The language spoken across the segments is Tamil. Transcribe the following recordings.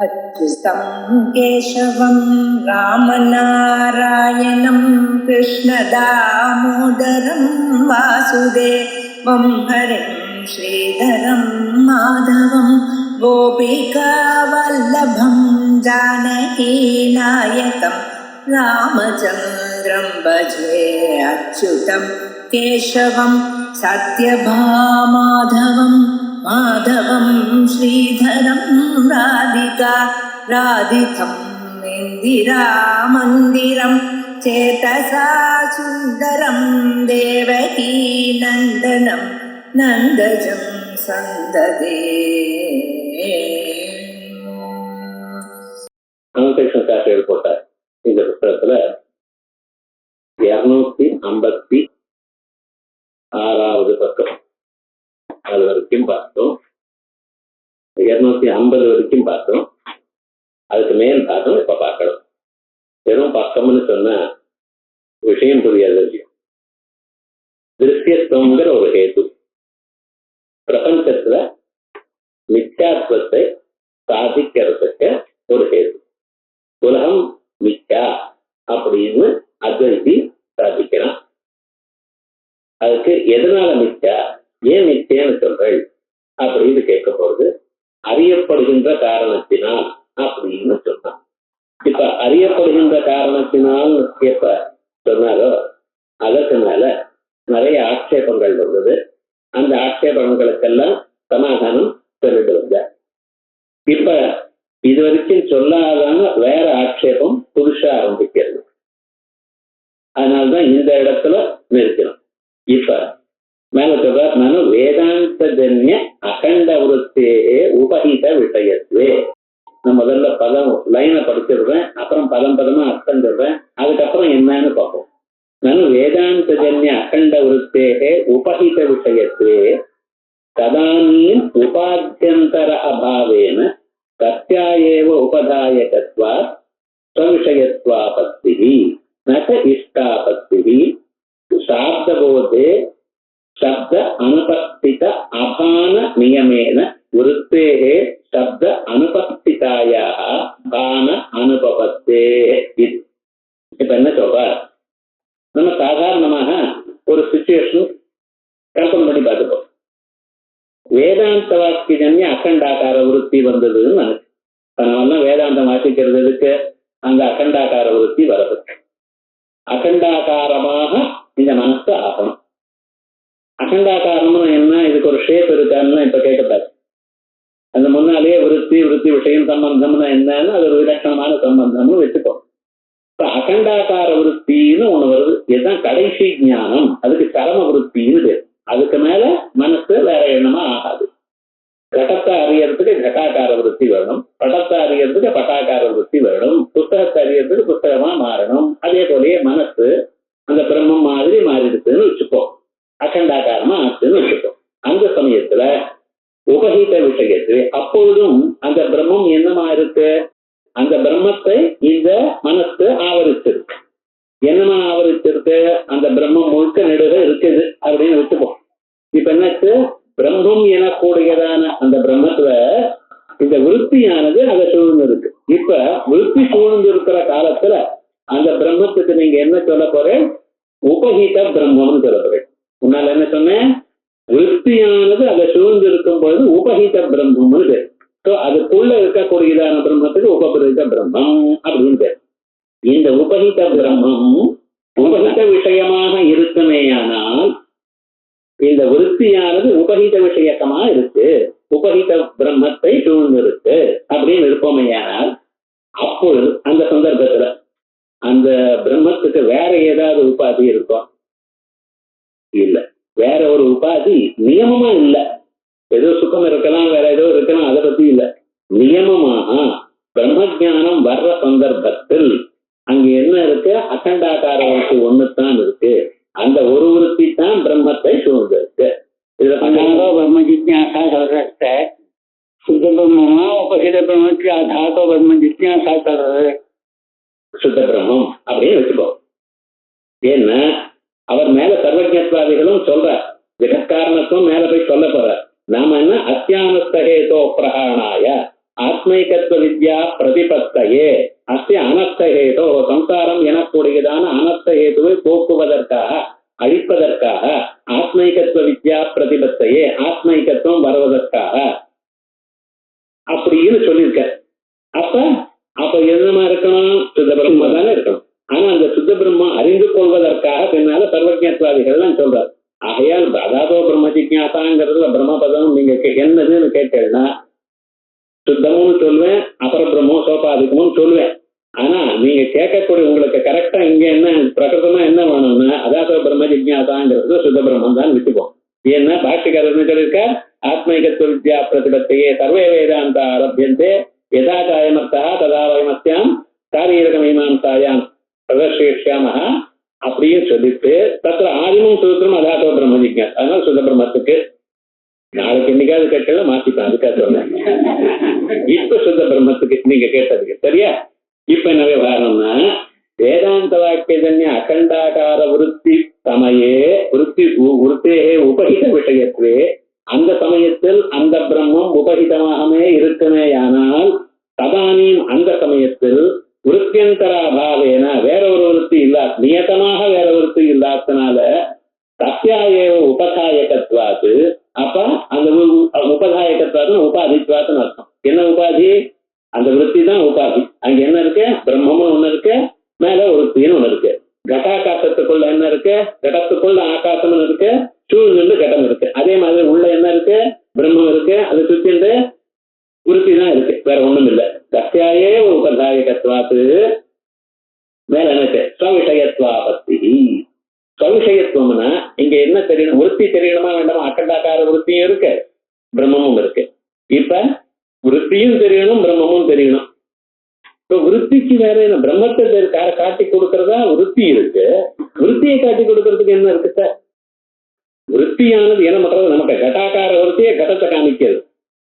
अच्युतं केशवं रामनारायणं कृष्णदामोदरं वासुदेवं हरिं श्रीधरं माधवं गोपिकावल्लभं जानकीनायकं रामचन्द्रं भजे अच्युतं केशवं सत्यभामाधवं माधवं श्रीधरं राधिका राधितं इन्दिरामन्दिरं चेतसा सुन्दरं देवकी नन्दनं नन्दजं सन्ददे. ராமகிருஷ்ண சாஸ்திரிகள் போட்டார் இந்த புத்தகத்துல 256வது பக்கம் அது வரைக்கும் பார்த்தோம். 250 வரைக்கும் பார்த்தோம். அதுக்கு மேல் பார்த்தோம். இப்ப பார்க்கணும். வெறும் பக்கம்னு சொன்னா விஷயம் புரியாது. திருஷ்யத்துவங்கிற ஒரு ஹேது பிரபஞ்சத்துல மித்யாத்வத்தை சாதிக்கிறதுக்கு ஒரு ஹேது. உலகம் மித்யா அப்படின்னு அத்வைதி சாதிக்கிறான். அதுக்கு எதனால மித்யா, ஏன் மித்யன்னு சொல்றேன் அப்படின்னு கேட்க போறது அறியப்படுகின்ற காரணத்தினால் அப்படின்னு சொன்னான். இப்ப அறியப்படுகின்ற காரணத்தினால் எப்ப சொன்னாரோ அதற்கு மேல நிறைய ஆட்சேபங்கள் வந்தது. அந்த ஆட்சேபங்களுக்கெல்லாம் சமாதானம் சொல்லிட்டு வந்த. இப்ப இது வரைக்கும் சொல்லாதான வேற ஆட்சேபம் புதுசா ஆரம்பிக்கிறது. அதனால்தான் இந்த இடத்துல நிறுத்தணும். இப்ப மேல சொல்ற நானும் வேதாந்த ஜன்ய அகண்ட விருத்தேயே உபஹித விஷயத்துவே. நான் முதல்ல பதம் லைனை படிச்சிடுறேன், அப்புறம் பதம் பதமா அர்த்தம் சொல்றேன், அதுக்கப்புறம் என்னன்னு பார்ப்போம். நானும் வேதாந்த ஜன்ய அகண்ட விருத்தேயே உபஹித விஷயத்துவே ததானீம் உபாத்தியந்தர அபாவேன சத்யாயேவ உபதாயகத்வா ஸ்வவிஷயத்வாபத்திஹி நச இஷ்டாபத்திஹி சாப்தபோதே शब्द अनुपस्थित अभान नियमेन वृत्तेः शब्द अनुपस्थितायाः भान अनुपपत्तेः. இப்ப என்ன சொல்றார், நம்ம சாதாரணமாக ஒரு சிச்சுவேஷன் கல்பனை பண்ணி பார்த்துப்போம். வேதாந்த வாக்கியஜன்ய அகண்டாகார விருத்தி வந்ததுன்னு நினைச்சு நம்மெல்லாம் வேதாந்தம் வாசிக்கிறதுக்கு அந்த அகண்டாகார விருத்தி வரது. அகண்டாகாரமாக இந்த மனசு ஆகணும். அகண்டாகாரம்னு என்ன, இதுக்கு ஒரு ஷேப் இருக்கான்னு இப்ப கேட்கக்கூடாது. அந்த முன்னாலேயே விருத்தி விஷயம் சம்பந்தம்னா என்னன்னு அது ஒரு விலட்சணமான சம்பந்தம்னு வச்சுப்போம். இப்ப அகண்டாகார விருத்தின்னு ஒண்ணு வருது. இதுதான் கடைசி ஞானம். அதுக்கு சரம விருத்தின்னு பேர். அதுக்கு மேல மனசு வேற எண்ணமா ஆகாது. கடத்தை அறியறதுக்கு கட்டாகார விருத்தி வேணும், படத்தை அறியறதுக்கு பட்டாகார விருத்தி வேணும், புத்தகத்தை அறியறதுக்கு புத்தகமா மாறணும். அதே போலயே மனசு அந்த பிரம்மம் மாதிரி மாறிடுச்சுன்னு வச்சுப்போம், அகண்டாகாரமா ஆச்சுன்னு வச்சுப்போம். அந்த சமயத்துல உபஹித விஷயத்து அப்பொழுதும் அந்த பிரம்மம் என்னமா இருக்கு, அந்த பிரம்மத்தை இந்த மனசு ஆவரிச்சிருக்கு. என்னமா ஆவரிச்சிருக்கு, அந்த பிரம்மம் முழுக்க நெடுக இருக்குது அப்படின்னு வச்சுப்போம். இப்ப என்னாச்சு, பிரம்மம் எனக்கூடியதான அந்த பிரம்மத்துல இந்த விருத்தியானது அதை சூழ்ந்து இருக்கு. இப்ப விருத்தி சூழ்ந்து இருக்கிற காலத்துல அந்த பிரம்மத்துக்கு நீங்க என்ன சொல்ல போறேன், உபஹித பிரம்மம்னு சொல்ல போறேன். முன்னால என்ன சொன்னேன், விருத்தியானது அதை சூழ்ந்து இருக்கும் பொழுது உபஹித பிரம்மம்னு பேர். அதுக்குள்ள இருக்கக்கூடியதான பிரம்மத்துக்கு உபஹித பிரம்மம் அப்படின்னு பேர். இந்த உபஹித பிரம்மம் உபஹித விஷயமாக இருக்குமேயானால் இந்த விருத்தியானது உபஹித விஷயக்கமா இருக்கு, உபஹித பிரம்மத்தை சூழ்ந்து இருக்கு அப்படின்னு இருப்போமையானால் அப்பொழுது அந்த சந்தர்ப்பத்துல அந்த பிரம்மத்துக்கு வேற ஏதாவது உபாதி இருக்கும்? இல்ல. வேற ஒரு உபாதி நியமமா இல்ல. ஏதோ சுகம் இருக்கலாம், வேற ஏதோ இருக்கலாம், அதை பத்தி இல்ல. நியமமாக பிரம்மஜானம் வர்ற சந்தர்ப்பத்தில் அங்க என்ன இருக்கு, அகண்டாகார விருத்தி ஒண்ணுதான் இருக்கு. அந்த ஒரு விருத்தி தான் பிரம்மத்தை சூழ்ந்து இருக்கு. இதுல ब्रह्म जिज्ञासा चल सकता है, शुद्ध ब्रह्म उपहित ब्रह्म के आधार तो ब्रह्म जिज्ञासा चल रहा है. சுத்த பிரம்மம் அப்படின்னு வச்சுக்கோ. ஏன்னா அவர் மேல சர்வஜத்வாதிகளும் சொல்ற ஜெகத்காரணத்துவம் மேல போய் சொல்ல போற. நாம என்ன அத்தியானஸ்தேதோ பிரகாணாய ஆத்மைகத்துவ வித்யா பிரதிபத்தையே அஸ்ய அனர்த்த ஹேதோ சம்சாரம் எனக்கூடியதான அனர்த்த ஹேதுவை போக்குவதற்காக அழிப்பதற்காக ஆத்மைகத்துவ வித்யா பிரதிபத்தையே ஆத்மைகத்துவம் வருவதற்காக அப்படின்னு சொல்லியிருக்க. அப்ப என்னமா இருக்கணும்? சுத்த பிரம்மா தானே இருக்கணும். ஆனா அந்த சுத்த பிரம்மா அறிந்து கொள்வதற்காக பின்னால சர்வஜத்வாதிகள் சொல்றாரு. ஆகையால் அதாதோ பிரம்ம ஜிக்ஞாசாங்கிறதுல பிரம்மபதம் நீங்க என்னதுன்னு கேட்டேன்னா சுத்தமும் சொல்லுவேன், அப்புறம் பிரம்மோ சோபாதிக்கமும் சொல்லுவேன். ஆனா நீங்க கேட்கக்கூடிய உங்களுக்கு கரெக்டா இங்க என்ன பிரகிருதமா என்ன வேணும்னா அதாதோ பிரம்ம ஜிக்ஞாசாங்கிறது சுத்த பிரம்மம் தான் விட்டுப்போம். ஏன்னா பாஷ்யக்காரர் சொல்லியிருக்க ஆத்மைகத்துவ வித்யா பிரதிபத்தையே சர்வே வேதாந்த ஆரம்பியந்தே யதா காயமர்த்தா ததா வயமஸ்யாம் சாரீரக மீமாம்சாயாம் பிரதர்ஷயிஷ்யாமஹ அப்படின்னு சொல்லிட்டு தத்திர ஆதிமும் சூத்திரம் அதாதோ பிரம்ம ஜிக்ஞாஸ். அதனால சுத்த பிரம்மத்துக்கு நாளைக்கு என்னைக்காவது கேட்கல மாத்திப்பேன், அதுக்காக சொன்னேன். இப்ப சுத்த பிரம்மத்துக்கு நீங்க கேட்டதுக்கு சரியா. இப்ப என்ன விவகாரம்னா வேதாந்த வாக்கியஜன்ய அகண்டாகார விருத்தி சமயே விருத்தே உபகித விஷயத்துவே அந்த சமயத்தில் அந்த பிரம்மம் உபகிதமாகவே இருக்குமேயானால் ததானீம் அந்த சமயத்தில் விருத்தியந்தராபாவேன வேற ஒரு விருத்தி இல்லா நியதமாக வேற விருத்தி இல்லாதனால தஸ்யாயேவ உபதாயகத்வாத்து. அப்ப அந்த உபதாயகத்வாத்து உபாதித்வாத்துன்னு அர்த்தம். என்ன உபாதி? அந்த விருத்தி தான் உபாதி. அங்க என்ன இருக்கு? பிரம்மமும் ஒண்ணு இருக்கு, மேல விருத்தின்னு ஒண்ணு இருக்கு. கட்டாகாசத்துக்குள்ள என்ன இருக்கு? கடத்துக்குள்ள ஆகாசம்னு இருக்கு, சூழ்நிலை கட்டம் இருக்கு. அதே மாதிரி உள்ள என்ன இருக்கு? பிரம்மம் இருக்கு, அது சுத்திண்டு விருத்தி தான் இருக்கு, வேற ஒண்ணும் இல்லை. தஸ்யாயே உபதாயகத்வாத்து மேல எனக்கு ஸ்வவிஷயத்வாபத்தி. ஸ்வவிஷயத்துவம்னா இங்க என்ன தெரியணும்? விருத்தி தெரியணுமா வேண்டாமா? அக்கண்டாக்கார விருத்தியும் இருக்கு, பிரம்மமும் இருக்கு. இப்ப விருத்தியும் தெரியணும், பிரம்மமும் தெரியணும். இப்ப விருத்திக்கு வேற என்ன? பிரம்மத்தை காட்டி கொடுக்கறதா விருத்தி இருக்கு, விருத்தியை காட்டி கொடுக்கறதுக்கு என்ன இருக்கு சார்? விருத்தியானது என்ன பண்றது? நமக்கு கட்டாக்கார விருத்தியை கடத்தை காமிக்கிறது.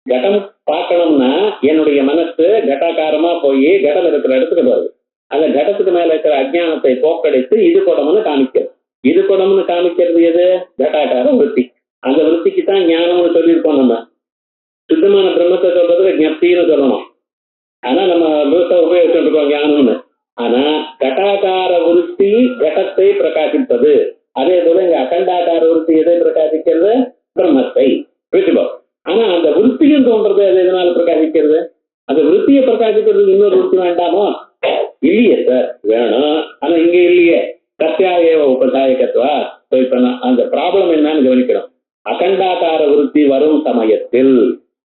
கடம் பார்க்கணும்னா என்னுடைய மனசு கட்டாக்காரமா போய் கடம் இருக்கிற இடத்துக்கு வருது. அந்த கடத்துக்கு மேல இருக்கிற அஜ்ஞானத்தை போக்கடித்து இது குடம்னு காமிக்கிறது. இது குடம்னு காமிக்கிறது எது? கட்டாக்கார விருத்தி. அந்த விருத்திக்கு தான் ஞானம்னு சொல்லியிருக்கோம். நம்ம சுத்தமான பிரம்மத்தை சொல்றதுக்கு ஞப்தின்னு சொல்லணும். ஆனா நம்ம உபயோகிச்சுட்டு இருக்கோம் ஞானம்னு. ஆனா கட்டாக்கார விருத்தி கடத்தை பிரகாசிப்பது. அதே போல இங்க அகண்டாக்கார விருத்தி எதை பிரகாசிக்கிறது? பிரம்மத்தை. புரிச்சுப்போம். ஆனா அந்த விருத்தியும் தோன்றது அது எதனால பிரகாசிக்கிறது? அந்த விருத்தியை பிரகாசிக்கிறதுக்கு இன்னொரு விருத்தி வேண்டாமோ? இல்லையே சார், வேணும். ஆனா இங்க இல்லையே. சத்தியாயேவ உபதாயகத்வா. இப்ப அந்த ப்ராப்ளம் என்னன்னு கவனிக்கணும். அகண்டாகார விருத்தி வரும் சமயத்தில்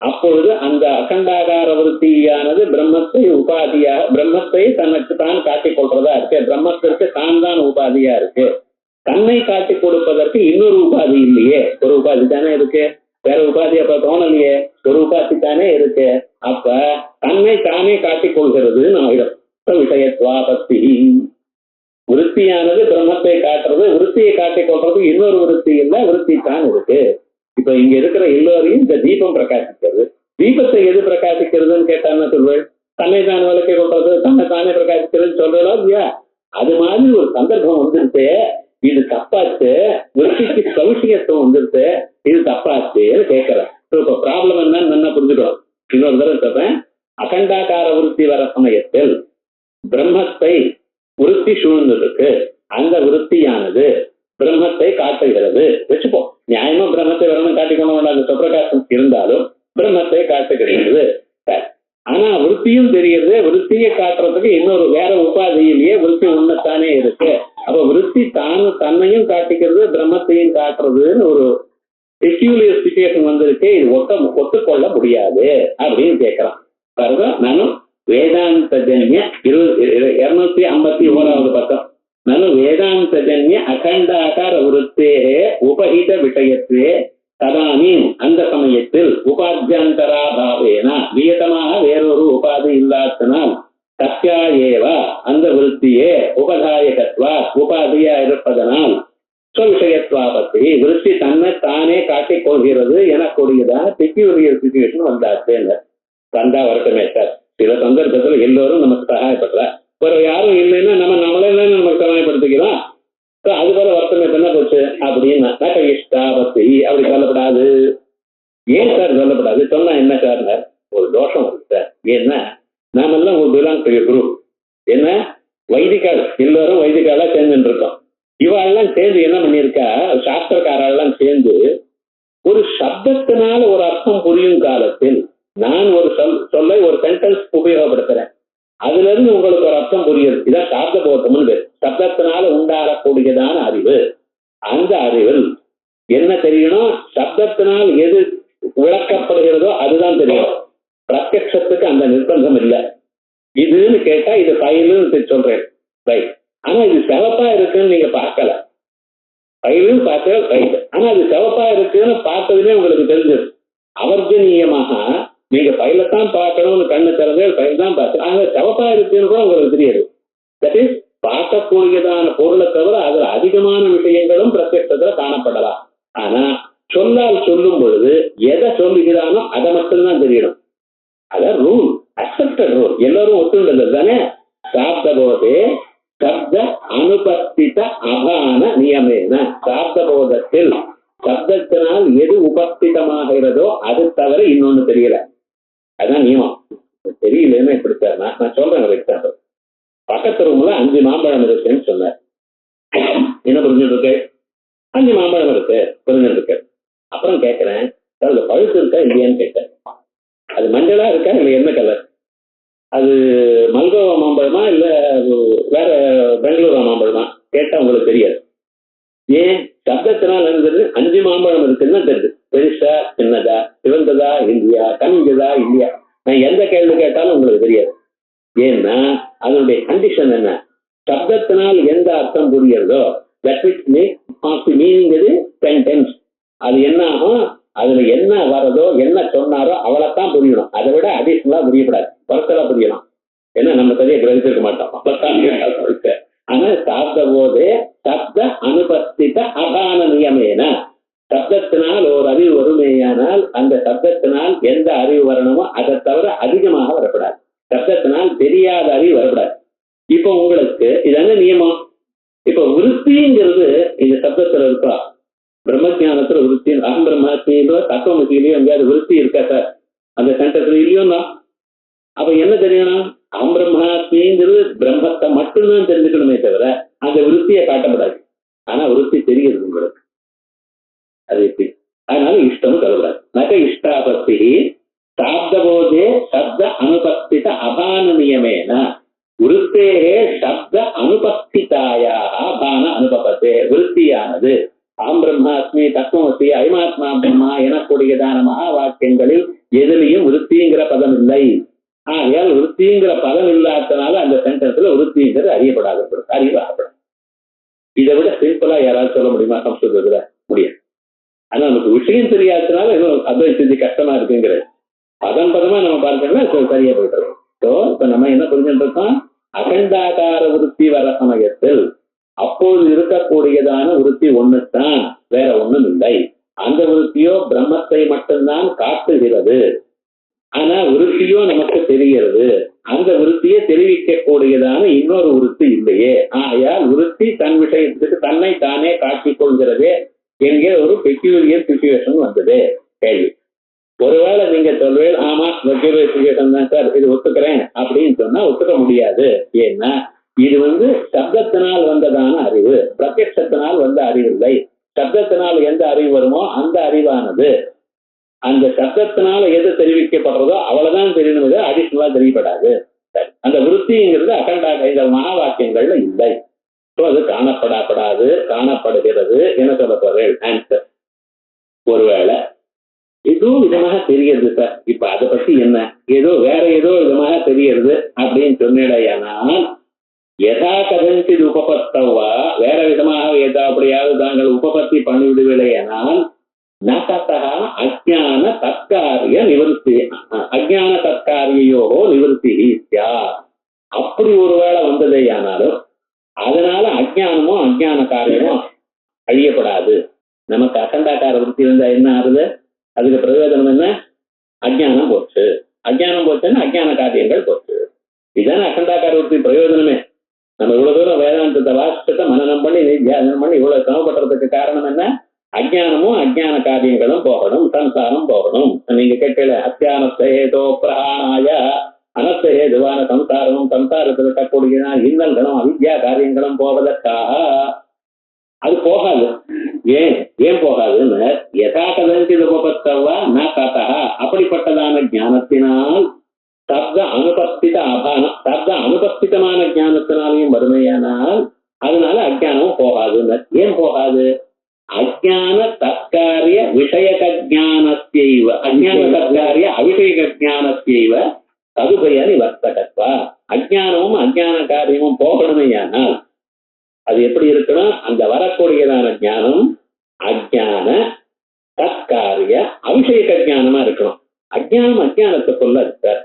அப்பொழுது அந்த அகண்டாகார விருத்தியானது பிரம்மத்தை உபாதியாக பிரம்மத்தை தனக்கு தான் காட்டிக் கொள்றதா இருக்கு. பிரம்மத்திற்கு தான் தான் உபாதியா இருக்கு. தன்னை காட்டி கொடுப்பதற்கு இன்னொரு உபாதி இல்லையே, ஒரு உபாதி தானே இருக்கு. வேற உபாதி அப்ப தோணலையே, ஒரு உபாதி தானே இருக்கு. அப்ப தன்னை தானே காட்டிக் கொள்கிறதுன்னு ஆயிடும். விஷயத்வாபத்தி. விருத்தியானது பிரம்மத்தை காட்டுறது, விருத்தியை காட்டிக் கொள்றது இன்னொரு விருத்தி இல்ல, விருத்தி தான் இருக்கு. இப்ப இங்க இருக்கிற எல்லோரையும் இந்த தீபம் பிரகாசிக்கிறது. தீபத்தை எது பிரகாசிக்கிறதுன்னு கேட்டான்னு சொல்வேன். தன்னை தான் விளக்கி கொள்றது, தன்னை தானே பிரகாசிக்கிறதுன்னு சொல்றோம் இல்லையா? அது மாதிரி ஒரு சந்தர்ப்பம் வந்துருச்சு, இது தப்பாச்சு. விருத்திக்கு சௌஷியத்துவம் வந்துருச்சு, இது தப்பாச்சுன்னு கேட்கிறேன். இப்ப ப்ராப்ளம் என்னன்னு நல்லா புரிஞ்சுக்கணும். இன்னொரு தடவை சொல்றேன். அகண்டாகார விருத்தி வர சமயத்தில் பிரம்மத்தை விருத்தி சூழ்ந்திருக்கு. அந்த விருத்தியானது பிரம்மத்தை காட்டுகிறது. வச்சுப்போம், நியாயமா பிரம்மத்தை வரணும் காட்டிக்கொள்ள வேண்டாம். சுப்பிரகாசம் இருந்தாலும் பிரம்மத்தை காட்டுகிறது. ஆனா விருத்தியும் தெரியுது. விருத்தியை காட்டுறதுக்கு இன்னொரு வேற உபாதியிலேயே விருத்தி ஒண்ணுத்தானே இருக்கு. அப்ப விருத்தி தன்னையும் காட்டிக்கிறது, பிரம்மத்தையும் காட்டுறதுன்னு ஒரு பெக்யூலியர் சிச்சுவேஷன் வந்திருக்கு. இது ஒத்துக்கொள்ள முடியாது அப்படின்னு கேட்கிறான். பாருங்க, நானும் வேதாந்த ஜன்ய 251வது பக்கம். நனு வேதாந்த ஜன்ய அகண்டாகார விருத்தே உபஹித விஷயத்வே ததானீம் அந்த சமயத்தில் உபாத்தியந்தராபாவேன நியதமாக வேறொரு உபாதி இல்லாதனால் தஸ்யாயேவ அந்த விருத்தியே உபதாயகத்வா உபாதியா இருப்பதனால் ஸ்வவிஷயத்வாபத்தி விருத்தி தன்னை தானே காட்டிக் கொள்கிறது எனக்கூடியதான பெக்யூலியர் சிச்சுவேஷன் வந்தாச்சு. வந்தா வரட்டுமே சார். சில சந்தர்ப்பத்துல எல்லோரும் நமக்கு சகாயப்படுறா. ஒரு யாரும் இல்லைன்னா நம்மளே நமக்கு சகாயப்படுத்திக்கிறோம். அது போல வருத்தமே என்ன போச்சு அப்படின்னா இஷ்டாபத்தி அப்படி சொல்லப்படாது. ஏன் சார் சொல்லப்படாது? சொன்னா என்ன சார்? ஒரு தோஷம் இருக்கு சார். நாமெல்லாம் பிலாங் டு குரூப். என்ன வைதிகால், எல்லாரும் வைதிகாலா சேர்ந்துட்டு இருக்கோம். இவாளெல்லாம் சேர்ந்து என்ன பண்ணியிருக்கா, சாஸ்திரக்காரெல்லாம் சேர்ந்து ஒரு சப்தத்தினால ஒரு அர்த்தம் புரியும் காலத்தில் நான் ஒரு சொல்லை ஒரு சென்டென்ஸ் உபயோகப்படுத்துறேன், அதுல இருந்து உங்களுக்கு ஒரு அர்த்தம் புரியுது. இதான் சாப்த போதம்னு. சப்தத்தினால உண்டாகக்கூடியதான அறிவு. அந்த அறிவில் என்ன தெரியணும், சப்தத்தினால் எது விளக்கப்படுகிறதோ அதுதான் தெரியும். பிரத்யக்ஷத்துக்கு அந்த நிர்பந்தம் இல்லை. இதுன்னு கேட்டா இது ஃபைலுன்னு சொல்றேன், ரைட். ஆனா இது சிவப்பா இருக்குன்னு நீங்க பார்க்கல, ஃபைலுன்னு பார்த்தா ரைட். ஆனா அது சிவப்பா இருக்குன்னு பார்த்ததுமே உங்களுக்கு தெரிஞ்சது. அவர்ஜனீயமாக நீங்க ஃபைலைத்தான் பார்க்கணும்னு கண்ணு திறந்து ஃபைல் தான் பார்த்து ஆனா சிவப்பா இருக்குன்னு கூட உங்களுக்கு தெரியாது. தட் இஸ் பார்க்கக்கூடியதான பொருளை தவிர அதுல அதிகமான விஷயங்களும் பிரத்யட்சத்துல காணப்படலாம். ஆனா சொல்லால் சொல்லும் பொழுது எதை சொல்லுகிறானோ அதை மட்டும்தான் தெரியணும். அதான் ரூல், அக்செப்டட் ரூல், எல்லாரும் ஒத்துண்டது தானே. சாப்த போதே சப்த அனுபஸ்தித அபான நியமேன. சாப்த போதத்தில் சப்தத்தினால் எது உபஸ்திதமாகிறதோ அது தவிர இன்னொன்னு தெரியல. அதான் நியமம். தெரியலன்னு எப்படித்தார், நான் சொல்றேன் ஒரு எக்ஸாம்பிள். பக்கத்து ரூம்ல 5 மாம்பழம் இருக்குன்னு சொன்னார். என்ன புரிஞ்சுட்டு இருக்கு? 5 மாம்பழம் இருக்கு புரிஞ்சுட்டு இருக்கு. அப்புறம் கேட்கிறேன், அது பழுத்து இருக்கா இல்லையான்னு கேட்டேன். அது மஞ்சளா இருக்கா இல்லை என்ன கலர்? அது மல்கோவா மாம்பழமா இல்ல வேற பெங்களூரா மாம்பழமா கேட்டா உங்களுக்கு தெரியாது. ஏன்? சப்தத்தினால் இருந்தது 5 மாம்பழம் இருக்குன்னு தெரியுது. பெருசா சின்னதா, சிவந்ததா இல்லையா, கனிஞ்சதா இல்லையா, நான் எந்த கேள்வி கேட்டாலும் உங்களுக்கு தெரியாது. ஏன்னா அதனுடைய கண்டிஷன் என்ன? சப்தத்தினால் எந்த அர்த்தம் புரியுறதோ தட் விச் மேக் மீனிங் இது சென்டென்ஸ். அது என்ன ஆகும், அதுல என்ன வரதோ என்ன சொன்னாரோ அவளைத்தான் புரியணும். அதை விட அடிஷனலா புரியப்படாது, குறைச்சலா புரியலாம். ஏன்னா நம்ம சரியா கிரகிச்சிருக்க மாட்டோம். அப்பத்தான். ஆனா சாப்த போதே சப்த அனுபஸ்தித அபான நியமேன. சப்தத்தினால் ஒரு அறிவு வருமேயானால் அந்த சப்தத்தினால் எந்த அறிவு வரணுமோ அதை தவிர அதிகமாக வரப்படாது. சப்தத்தினால் தெரியாத அறிவு வரப்படாது. இப்ப உங்களுக்கு இதான நியமம். இப்ப விருத்திங்கிறது இந்த சப்தத்துல இருக்கா? பிரம்மஜானத்துல விருத்தி, அகம் பிரம்மாஸ்மியிலோ தத்துவமசியிலயோ எங்கேயாவது விருத்தி இருக்கா சார்? அந்த சென்டென்ஸ்ல இல்லையோன்னா அப்ப என்ன தெரியணும்? அகம் பிரம்மாஸ்மிங்கிறது பிரம்மத்தை மட்டும்தான் தெரிஞ்சுக்கணுமே தவிர அந்த விருத்தியை காட்டப்படாது. ஆனா விருத்தி தெரியுது உங்களுக்கு, அது எப்படி? அதனால இஷ்டம் சொல்லக்கூடாது. நக இஷ்டாபத்தி சாப்த போதே சப்த அனுபஸ்தித அபான நியமேன விருத்தேகே சப்த அனுபஸ்திதாயாக பான அனுபவத்தே. விருத்தியானது அகம் பிரம்மாஸ்மி தத்துவமசி ஐமாத்மா பிரம்மா எனக்கூடியதான மகா வாக்கியங்களில் எதிலையும் விருத்திங்கிற பதம் இல்லை. ஆகையால் விருத்திங்கிற பதம் இல்லாதனால அந்த சென்டென்ஸ்ல விருத்திங்கிறது அறியப்படாது, அறிவாகப்படாது. இதை விட சிம்பிளா யாராவது சொல்ல முடியுமா சம்ஸ்கிருதத்துல? முடியாது. ஆனா நமக்கு விஷயம் தெரியாததுனால இன்னும் அத்வைத கஷ்டமா இருக்குங்கிற பதம் பதமா நம்ம பார்த்தோம்னா சரியா போயிட்டுருக்கோம். ஸோ இப்ப நம்ம என்ன புரிஞ்சுட்டு இருக்கோம்? அகண்டாகார விருத்தி வர சமயத்தில் அப்போது இருக்கக்கூடியதான விருத்தி ஒண்ணுதான், வேற ஒண்ணும் இல்லை. அந்த விருத்தியோ பிரம்மத்தை மட்டும்தான் காட்டுகிறது. ஆனா விருத்தியோ நமக்கு தெரிகிறது. அந்த விருத்தியை தெரிவிக்கக்கூடியதான இன்னொரு விருத்தி இல்லையே. ஆகையால் விருத்தி தன் விஷயத்துக்கு தன்னை தானே காட்டிக் கொள்கிறதே என்கிற ஒரு பெக்யூரியர் சிச்சுவேஷன் வந்தது. கேள்வி, ஒருவேளை நீங்க சொல்வேன் ஆமா பெக்யூரியர் சிச்சுவேஷன் தான் சார், இது ஒத்துக்கிறேன் அப்படின்னு சொன்னா ஒத்துக்க முடியாது. ஏன்னா இது சப்தத்தினால் வந்ததான அறிவு, பிரத்யட்சத்தினால் வந்த அறிவு இல்லை. சப்தத்தினால் எந்த அறிவு வருமோ அந்த அறிவானது அந்த சப்தத்தினால எது தெரிவிக்கப்படுறதோ அவ்வளவுதான் தெரியணும், அடிஷனலா தெரியப்படாது. அந்த விருத்திங்கிறது அகண்டாக இந்த மகா வாக்கியங்கள்ல இல்லை. அது காணப்படாது, காணப்படுகிறது என்ன சொல்ல போறேன்? ஆன்சர், ஒருவேளை ஏதோ விதமாக தெரியுது சார், இப்ப அதை பத்தி என்ன, ஏதோ வேற ஏதோ விதமாக தெரியுது அப்படின்னு சொன்னிடையானால் எதா கதஞ்சி உபபத்தவா, வேற விதமாக ஏதாப்படியாவது தாங்கள் உபபத்தி பண்ணிவிடுவில்லையானால் நகதா அஜ்ஞான தற்காரிய நிவர்த்தி, அஜ்ஞான தற்காரியோ நிவர்த்தி. அப்படி ஒருவேளை வந்ததேயானாலும் அதனால அஜ்ஞானமோ அஜ்ஞான காரியமோ அழியப்படாது. நமக்கு அகண்டாக்கார விருத்தி இருந்தா என்ன ஆகுது? அதுக்கு பிரயோஜனம் என்ன? அஜ்ஞானம் போச்சு. அஜ்ஞானம் போச்சுன்னா அஜ்ஞான காரியங்கள் போச்சு. இதுதானே அகண்டாக்கார விருத்தி பிரயோஜனமே. நம்ம இவ்வளவு தூரம் வேதாந்தத்தை வாசிச்சுட்டு மனனம் பண்ணி தியானம் பண்ணி இவ்வளவு சமப்படுறதுக்கு காரணம் என்ன? அஜ்ஞானமும் அஜ்ஞான காரியங்களும் போகணும், சம்சாரம் போகணும். நீங்க கேட்கல அத்தியானத்தோ பிரகாணாய அனர்த்த ஏதுவான சம்சாரமும் சம்சாரத்தில் இருக்கக்கூடிய இன்னல்களும் அவித்யா காரியங்களும் போவதற்காக அது போகாது. ஏன் போகாதுன்னு யதாகதந்தி உபபத்தவா ந ததா அப்படிப்பட்டதான ஞானத்தினால் சப்த அனுபஸ்திதமான ஞானத்தினாலையும் வறுமையானால் அதனால அஜானமும் போகாதுன்னு. ஏன் போகாது? அஜான தற்காரிய விஷயக ஜானஸ்யைவ அஜான தற்காரிய அவிஷயக ஜானஸ்யைவ ததுபய நிவர்த்தகத்வா. அஜானமும் அஜான காரியமும் போகணுமையானால் அது எப்படி இருக்கணும்? அந்த வரக்கூடியதான ஞானம் அஜான தற்காரிய அவிஷயக ஜானமா இருக்கணும். அஜானம் அஜானத்தை கொள்ளாது சார்.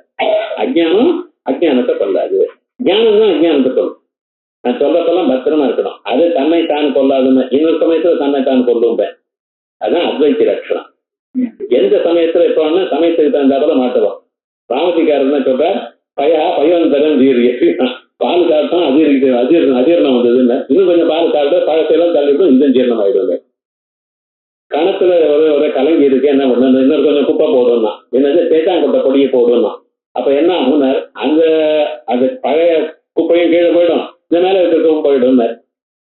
அஜானம் அஜானத்தை கொள்ளாது, ஞானம் தான் அஜானத்தை கொள்ளும். நான் சொல்றதெல்லாம் பத்திரமா இருக்கணும். அது தன்னை தான் கொள்ளாதுன்னு இன்னொரு சமயத்துல தன்னை தான் கொள்ளும். அதுதான் அத்வைத்தி லட்சணம். எந்த சமயத்துல இப்போ சமயத்துக்கு தகுந்தாப்புல மாட்டுவோம். ராமசிக்காரன் சொல்ற பையன் ஜீரிய பால் சாப்பிட்டா அஜீரணம் வந்ததுன்னு இன்னும் கொஞ்சம் பால் சாப்பிட்டா பழத்தையெல்லாம் தள்ளிவிடும், இன்னும் ஜீரணம் ஆயிடுவாங்க. கணத்துல ஒரு கலங்கி இருக்கு, என்ன பண்ண இன்னொரு கொஞ்சம் குப்பை போடணும்னா என்னது தேத்தாங்கொட்டை பொடியை போடணும். அப்ப என்ன ஆகும்னா அந்த பழைய குப்பையும் கீழே போயிடும், இந்த மேல இருக்கிறதும் போயிடும்.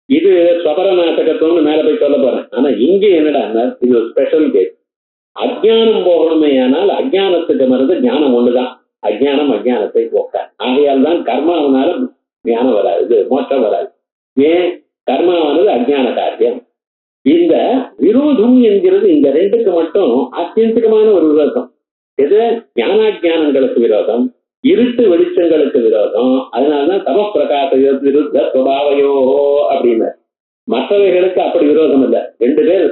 இது ஸ்வபர நாசகத்துவம்னு மேல போய் சொல்ல போறேன். ஆனா இங்க என்னடா இது ஒரு ஸ்பெஷல் கேஸ். அஜ்ஞானம் போகணுமே, ஆனால் அஜ்ஞானத்துக்கு மருந்து ஞானம் ஒண்ணுதான். அஜ்ஞானம் அஜ்ஞானத்தை போக்க. ஆகையால் தான் கர்மாவனால ஞானம் வராது, இது மோட்சம் வராது. ஏன்? கர்மாவானது அஜ்ஞான காரியம். இந்த விரோதம் என்கிறது இந்த ரெண்டுக்கு மட்டும் அத்தியந்திகமான ஒரு விரோதம். எது? ஞானாஜானங்களுக்கு விரோதம், இருட்டு வெளிச்சங்களுக்கு விரோதம். அதனாலதான் தம பிரகாச விருத்த சுபாவையோ அப்படின்னு. மற்றவைகளுக்கு அப்படி விரோதம் இல்லை. ரெண்டு பேர்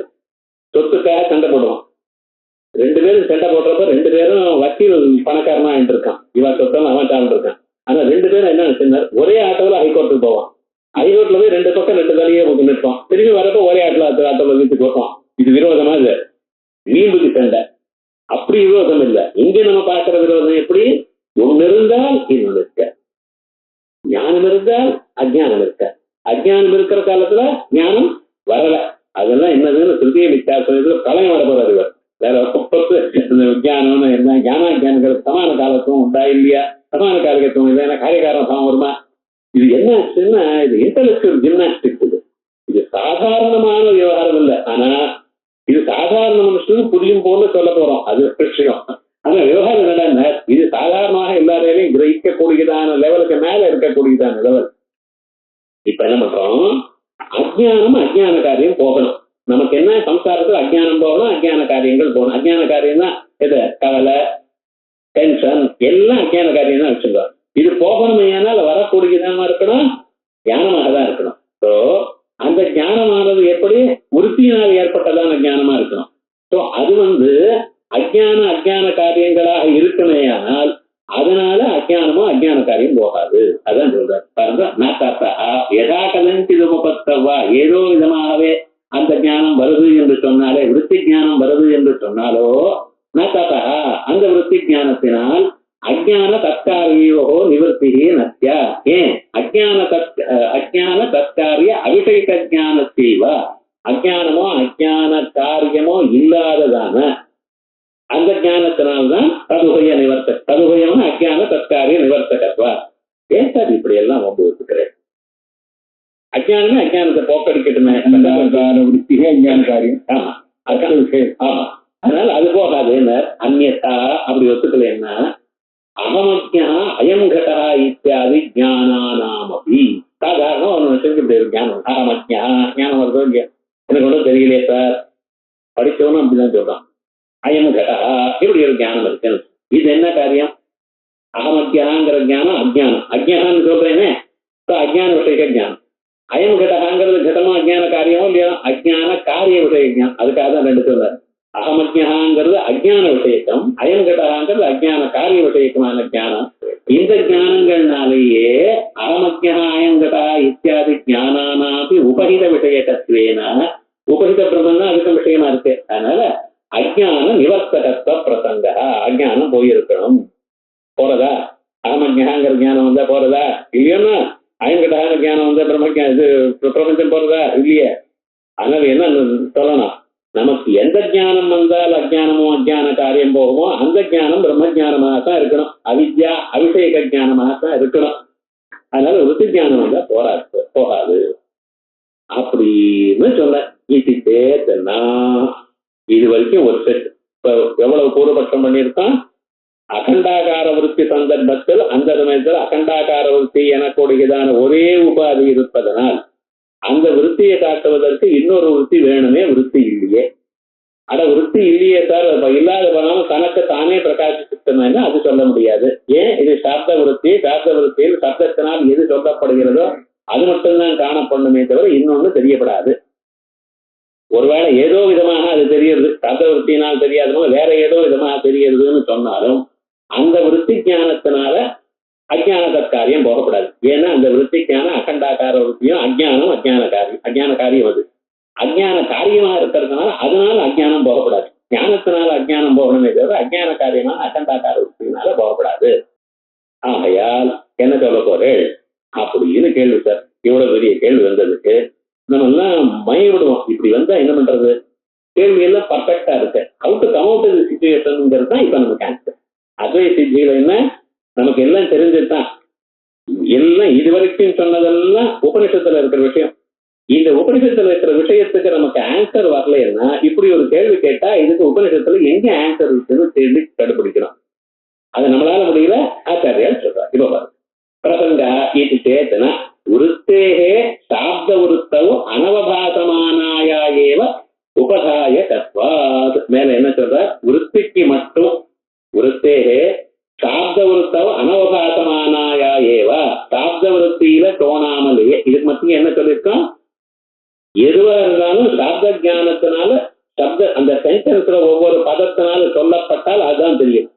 சொத்துக்காக சண்டை போடுவோம். ரெண்டு பேரும் சண்டை போடுறப்ப ரெண்டு பேரும் வக்கீல் பணக்காரனா இருக்கான், இவன் சொத்தம் அவன் சார்ந்து இருக்கான். ஆனா ரெண்டு பேரும் என்ன நினைச்சிருந்தார், ஒரே ஆட்டோவில் ஹைகோர்ட்டுக்கு போவான். ஹைகோர்ட்ல போய் ரெண்டு பக்கம் ரெண்டு தலையே நிற்பான். திரும்பி வரப்போ ஒரே ஆட்டோவில் வீட்டுக்கு போவான். இது விரோதமா? இது மீன்புதி சண்டை. அப்படி விரோதம் இல்லை. இங்க நம்ம பார்க்கிற விரோதம் எப்படி? ஒன்னு இருந்தால் இன்னொன்னு இருக்க, ஞானம் இருந்தால் அஜ்ஞானம் இருக்க. அஜ்ஞானம் இருக்கிற காலத்துல ஞானம் வரல. அதெல்லாம் என்னதுன்னு திருத்திய வித்தியாசம் கலையம் வர போறாரு இவர். வேற விஜயானம் என்ன ஞானாஜானங்கள் சமான காலத்துவம் உண்டா இல்லையா? சமான காலிகத்துவம் இல்லை, காரியகாரம் சமம் வருமா? இது என்ன ஆச்சுன்னா இது இன்டெலெக்சுவல் ஜிம்னாஸ்டிக். இது சாதாரணமான விவகாரம் இல்லை. ஆனா இது சாதாரண மனுஷனுக்கு புரியும் போல சொல்ல போறோம், அது விஷயம். ஆனா விவகாரம் என்னன்னா இது சாதாரணமாக எல்லாரையும் கிரகிக்கக்கூடியதான லெவலுக்கு மேல இருக்கக்கூடியதான லெவல். இப்ப என்ன பண்றோம்? அஜ்ஞானம் அஜ்ஞான காரியம் போகணும். நமக்கு என்ன? சம்சாரத்தில் அஜ்ஞானம் போகணும், அஜ்ஞான காரியங்கள் போகணும். அஜ்ஞான காரியம் தான் எது? கவலை, டென்ஷன் எல்லாம் அஜ்ஞான காரியம் தான் வச்சுக்கோ. இது போகணுமே, ஆனால் வரக்கூடியதான இருக்கணும், ஞானமாக தான் இருக்கணும். ஸோ அந்த ஞானமானது எப்படி? விருத்தியினால் ஏற்பட்டதான ஞானமா இருக்கணும். ஸோ அது அஜ்ஞான காரியங்களாக இருக்குமே, ஆனால் அதனால அஜ்ஞானமோ அஜ்ஞான காரியம் போகாது. அதான் சொல்றாரு பாருங்க. யதாகதந்திதுபத்தவா, ஏதோ விதமாகவே அந்த ஞானம் வருது என்று சொன்னாலே, விருத்தி ஞானம் வருது என்று சொன்னாலோ ந ததா அந்த விருத்தி ஞானத்தினால் அஜ்ஞான தற்காரியோ நிவர்த்தி நத்யா. ஏன்? அஜ்ஞான தற்காரிய அவிஷயக ஞானத்தீவ, அஜ்ஞானமோ அஜ்ஞான காரியமோ இல்லாததான அந்த ஞானத்தினால்தான் ததுபய நிவர்த்த. ததுபயம் அஜ்ஞான தற்காரிய நிவர்த்தகத்வா. ஏன் சார் இப்படி எல்லாம் ஒப்புக்கிறேன்? அஜ்ஞானமே அஜ்ஞானத்தை போக்கடிக்கட்டுமே, அஜ்ஞான காரியம். ஆமா, ஆமா. அதனால அது போகாது. அந்நியதா அப்படி ஒத்துக்கலைன்னா அகமஜ்ஞா அயம் கடா இத்தியாதி ஞானானாமபி. சாதாரண ஒரு மனுஷனுக்கு இப்படி ஒரு ஞானம், அகமஜ்ஞா ஞானம் வருதோ இல்லையா, எனக்கு ஒன்றும் தெரியலையே சார், படிச்சவனும் அப்படிதான் சொல்றான். அயம் கடா இப்படி ஒரு ஞானம் இருக்கு. இது என்ன காரியம்? அகமஜ்ஞாங்கிற ஞானம் அஜ்ஞானம். அஜ்ஞான்னு சொல்றேனே, அஜ்ஞான விஷய ஞானம். அயம் கடகாங்கிறது கடமா அஜ்ஞான காரியமோ இல்லையா? அஜ்ஞான காரிய விஷய ஞானம். அதுக்காக தான் ரெண்டு சொல்றாரு. அகமஜ்ஞாங்கிறது அஜ்ஞான விஷயக்கம், அயம் கடகாங்கிறது அஜ்ஞான காரிய விஷயக்கமான ஞானம். இந்த ஞானங்கள்னாலேயே அகமஜ்ஞா அயங்கடா இத்தியாதி ஞானானாபி உபகித விஷயக்கத்வேன, உபகித பிரம்மன் தான் அதுக்கு விஷயமா இருக்கு. அதனால அஜ்ஞான நிவர்த்தகத்துவ பிரசங்க, அஜ்ஞானம் போயிருக்கணும். போறதா? அகமஜ்ஞாங்கிற ஞானம் வந்தா போறதா? இல்லையோன்னா அயங்கடான ஞானம் வந்தா இது பிரபஞ்சம் போறதா? இல்லையே. அதனால என்ன சொல்லணும்? நமக்கு எந்த ஞானம் வந்தால் அஜ்ஞானமோ அஜ்ஞான காரியம் போகுமோ அந்த ஞானம் பிரம்ம ஞானமாக தான் இருக்கணும். அவித்யா அபிஷேக ஞானமாக தான் இருக்கணும். அதனால விருத்தி ஞானம் வந்தா போகாது அப்படின்னு சொல்ல ஈட்டிட்டேன்னா இது வரைக்கும் ஒரு செட். இப்ப எவ்வளவு பூர்வபட்சம் பண்ணியிருக்கான்? அகண்டாகார விருத்தி சந்தர்ப்பத்தில் அந்த சமயத்தில் அகண்டாகார விருத்தி எனக்கூடியதான ஒரே உபாதி இருப்பதனால் அந்த விருத்தியை காட்டுவதற்கு இன்னொரு விருத்தி வேணுமே, விருத்தி இல்லையே. விருத்தி இல்லையே சார், இல்லாத போனாலும் தனக்கு தானே பிரகாசிச்சுன்னா அது சொல்ல முடியாது. ஏன்? இது சாப்த விருத்தி. சாப்த விருத்தியில் சப்தத்தினால் எது சொல்லப்படுகிறதோ அது மட்டும்தான் காணப்படணுமே தவிர இன்னொன்னு தெரியப்படாது. ஒருவேளை ஏதோ விதமாக அது தெரியுது, சப்த விருத்தியினால் தெரியாதவங்க வேற ஏதோ விதமாக தெரியுதுன்னு சொன்னாலும் அந்த விருத்தி ஞானத்தினால அஜ்ஞான தற்காரியம் போகப்படாது. ஏன்னா அந்த விருத்தி ஞானம் அகண்டாகார விருத்தியும் அஜ்ஞானம் அஜ்ஞான காரியம் அது அஜ்ஞான காரியமா இருக்கிறதுனால அதனால அஜ்ஞானம் போகப்படாது. ஞானத்தினால அஜ்ஞானம் போகணுமே தவிர அஜ்ஞான காரியமான அகண்டாகார விருத்தினால போகப்படாது. ஆகையால் என்ன சொல்ல போறேன் அப்படின்னு கேள்வி சார். இவ்வளவு பெரிய கேள்வி வந்ததுக்கு நம்ம எல்லாம் மய விடுவோம். இப்படி வந்தா என்ன பண்றது? கேள்வி எல்லாம் பர்ஃபெக்டா இருக்கு. அவுட் கம் அவுட் தி சிச்சுவேஷன்ங்கிறது தான் இப்ப நமக்கு ஆன்சர். அத்வைத சித்தியில என்ன நமக்கு எல்லாம் தெரிஞ்சதுதான். எல்லாம் இதுவரைக்கும் சொன்னதெல்லாம் உபனிஷத்துல இருக்கிற விஷயம். இந்த உபனிஷத்துல இருக்கிற விஷயத்துக்கு நமக்கு ஆன்சர் வரலன்னா இப்படி ஒரு கேள்வி கேட்டா இதுக்கு உபனிஷத்துல எங்க ஆன்சர் இருக்குன்னு தேடி கண்டுபிடிக்கணும். அதை நம்மளால முடியல, ஆச்சாரியால் சொல்றார். இப்ப பாருங்க, பிரசங்கா இது சேத்தன விருத்தேகே சாப்த விருத்தவும் அனவபாசமானாயா ஏவ உபதாய தத்வாத். மேல என்ன சொல்ற? விருத்திக்கு மட்டும் விருத்தேகே சாப்த விருத்தம் அனவகாசமானாயா ஏவா, சாப்த விருத்தியில தோணாமலேயே. இதுக்கு மட்டும் என்ன சொல்லியிருக்கோம்? எதுவா இருந்தாலும் சாப்த ஞானத்தினால சப்த அந்த சென்டென்ஸ்ல ஒவ்வொரு பதத்தினால சொல்லப்பட்டால் அதுதான் தெரியும்,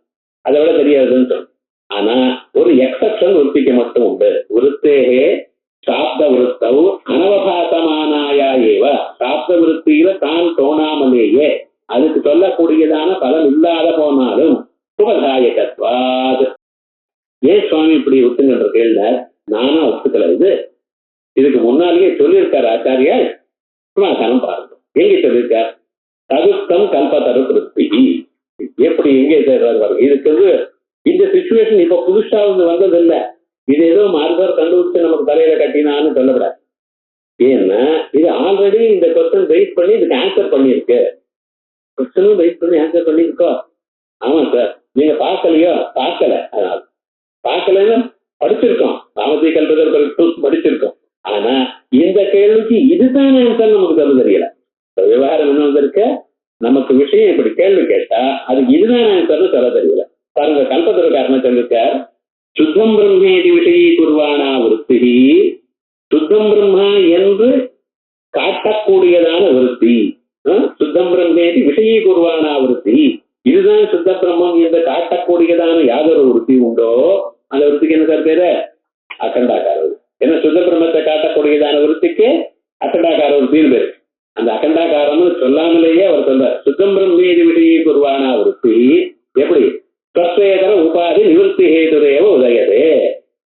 அதை விட தெரியாதுன்னு சொல்லும். ஆனா ஒரு எக்ஸப்ஷன் விருத்திக்கு மட்டும் உண்டு. விருத்தேகே சாப்த விருத்தம் அனவகாசமானாயா ஏவா, சாப்த விருத்தியில தான் தோணாமலேயே அதுக்கு சொல்லக்கூடியதான பலன் இல்லாத போனாலும் உபதாயகத்வாத். ஏன் சுவாமி இப்படி ஒத்துங்கிற கேள்வி நானும் ஒத்துக்கல. இதுக்கு முன்னாலேயே சொல்லியிருக்காரு ஆச்சாரியார். சமாதானம் பாருங்க, எங்க சொல்லியிருக்கார்? தகுத்தம் கல்பத்தரு திருப்தி. எப்படி எங்கே சேர்றாரு பாருங்க. இதுக்கு இந்த சிச்சுவேஷன் இப்ப புதுசா வந்தது இல்லை. இது ஏதோ மார்பர் கண்டுபிடிச்சு நமக்கு தலையில கட்டினான்னு சொல்லப்படாது. ஏன்னா இது ஆல்ரெடி இந்த கொஸ்டின் வெயிட் பண்ணி இதுக்கு ஆன்சர் பண்ணிருக்கு. கொஸ்டினும் வெயிட் பண்ணி ஆன்சர் பண்ணிருக்கோம். ஆமா சார், நீங்க பார்க்கலையோ? பார்க்கல. அதனால பார்க்கலன்னா படிச்சிருக்கோம், ராமதி கல்பதற்கு படிச்சிருக்கோம். ஆனா இந்த கேள்விக்கு இதுதான் ஆன்சர் நமக்கு சொல்ல தெரியல. விவகாரம் என்ன வந்திருக்க, நமக்கு விஷயம் இப்படி கேள்வி கேட்டா அதுக்கு இதுதான் ஆன்சர் சொல்ல தெரியல. பாருங்க, கல்பதற்காரன சொல்லிருக்க, சுத்தம் பிரம்மேதி விஷயி குர்வானா விருத்தி. சுத்தம் பிரம்மா என்று காட்டக்கூடியதான விருத்தி. சுத்தம் பிரம்மேதி விஷயி குர்வானா விருத்தி. இதுதான் சுத்த பிரம்மம் என்று காட்டக்கூடியதான யாதொரு விருத்தி உண்டோ அந்த விருத்திக்கு என்ன சார் பேரு? அகண்டாகார விருத்தி. ஏன்னா சுத்த பிரம்மத்தை காட்டக்கூடியதான விருத்திக்கு அகண்டாகார விருத்தின்னு பேரு. அந்த அகண்டாகாரம்னு சொல்லாமலேயே அவர் சொல்றார், சுத்தம் பிரம்மேதி விஷயி குர்வானா விருத்தி. எப்படி? ஸ்வஸ்வேதர உபாதி நிவர்த்தி ஹேதுரேவ உதயதே.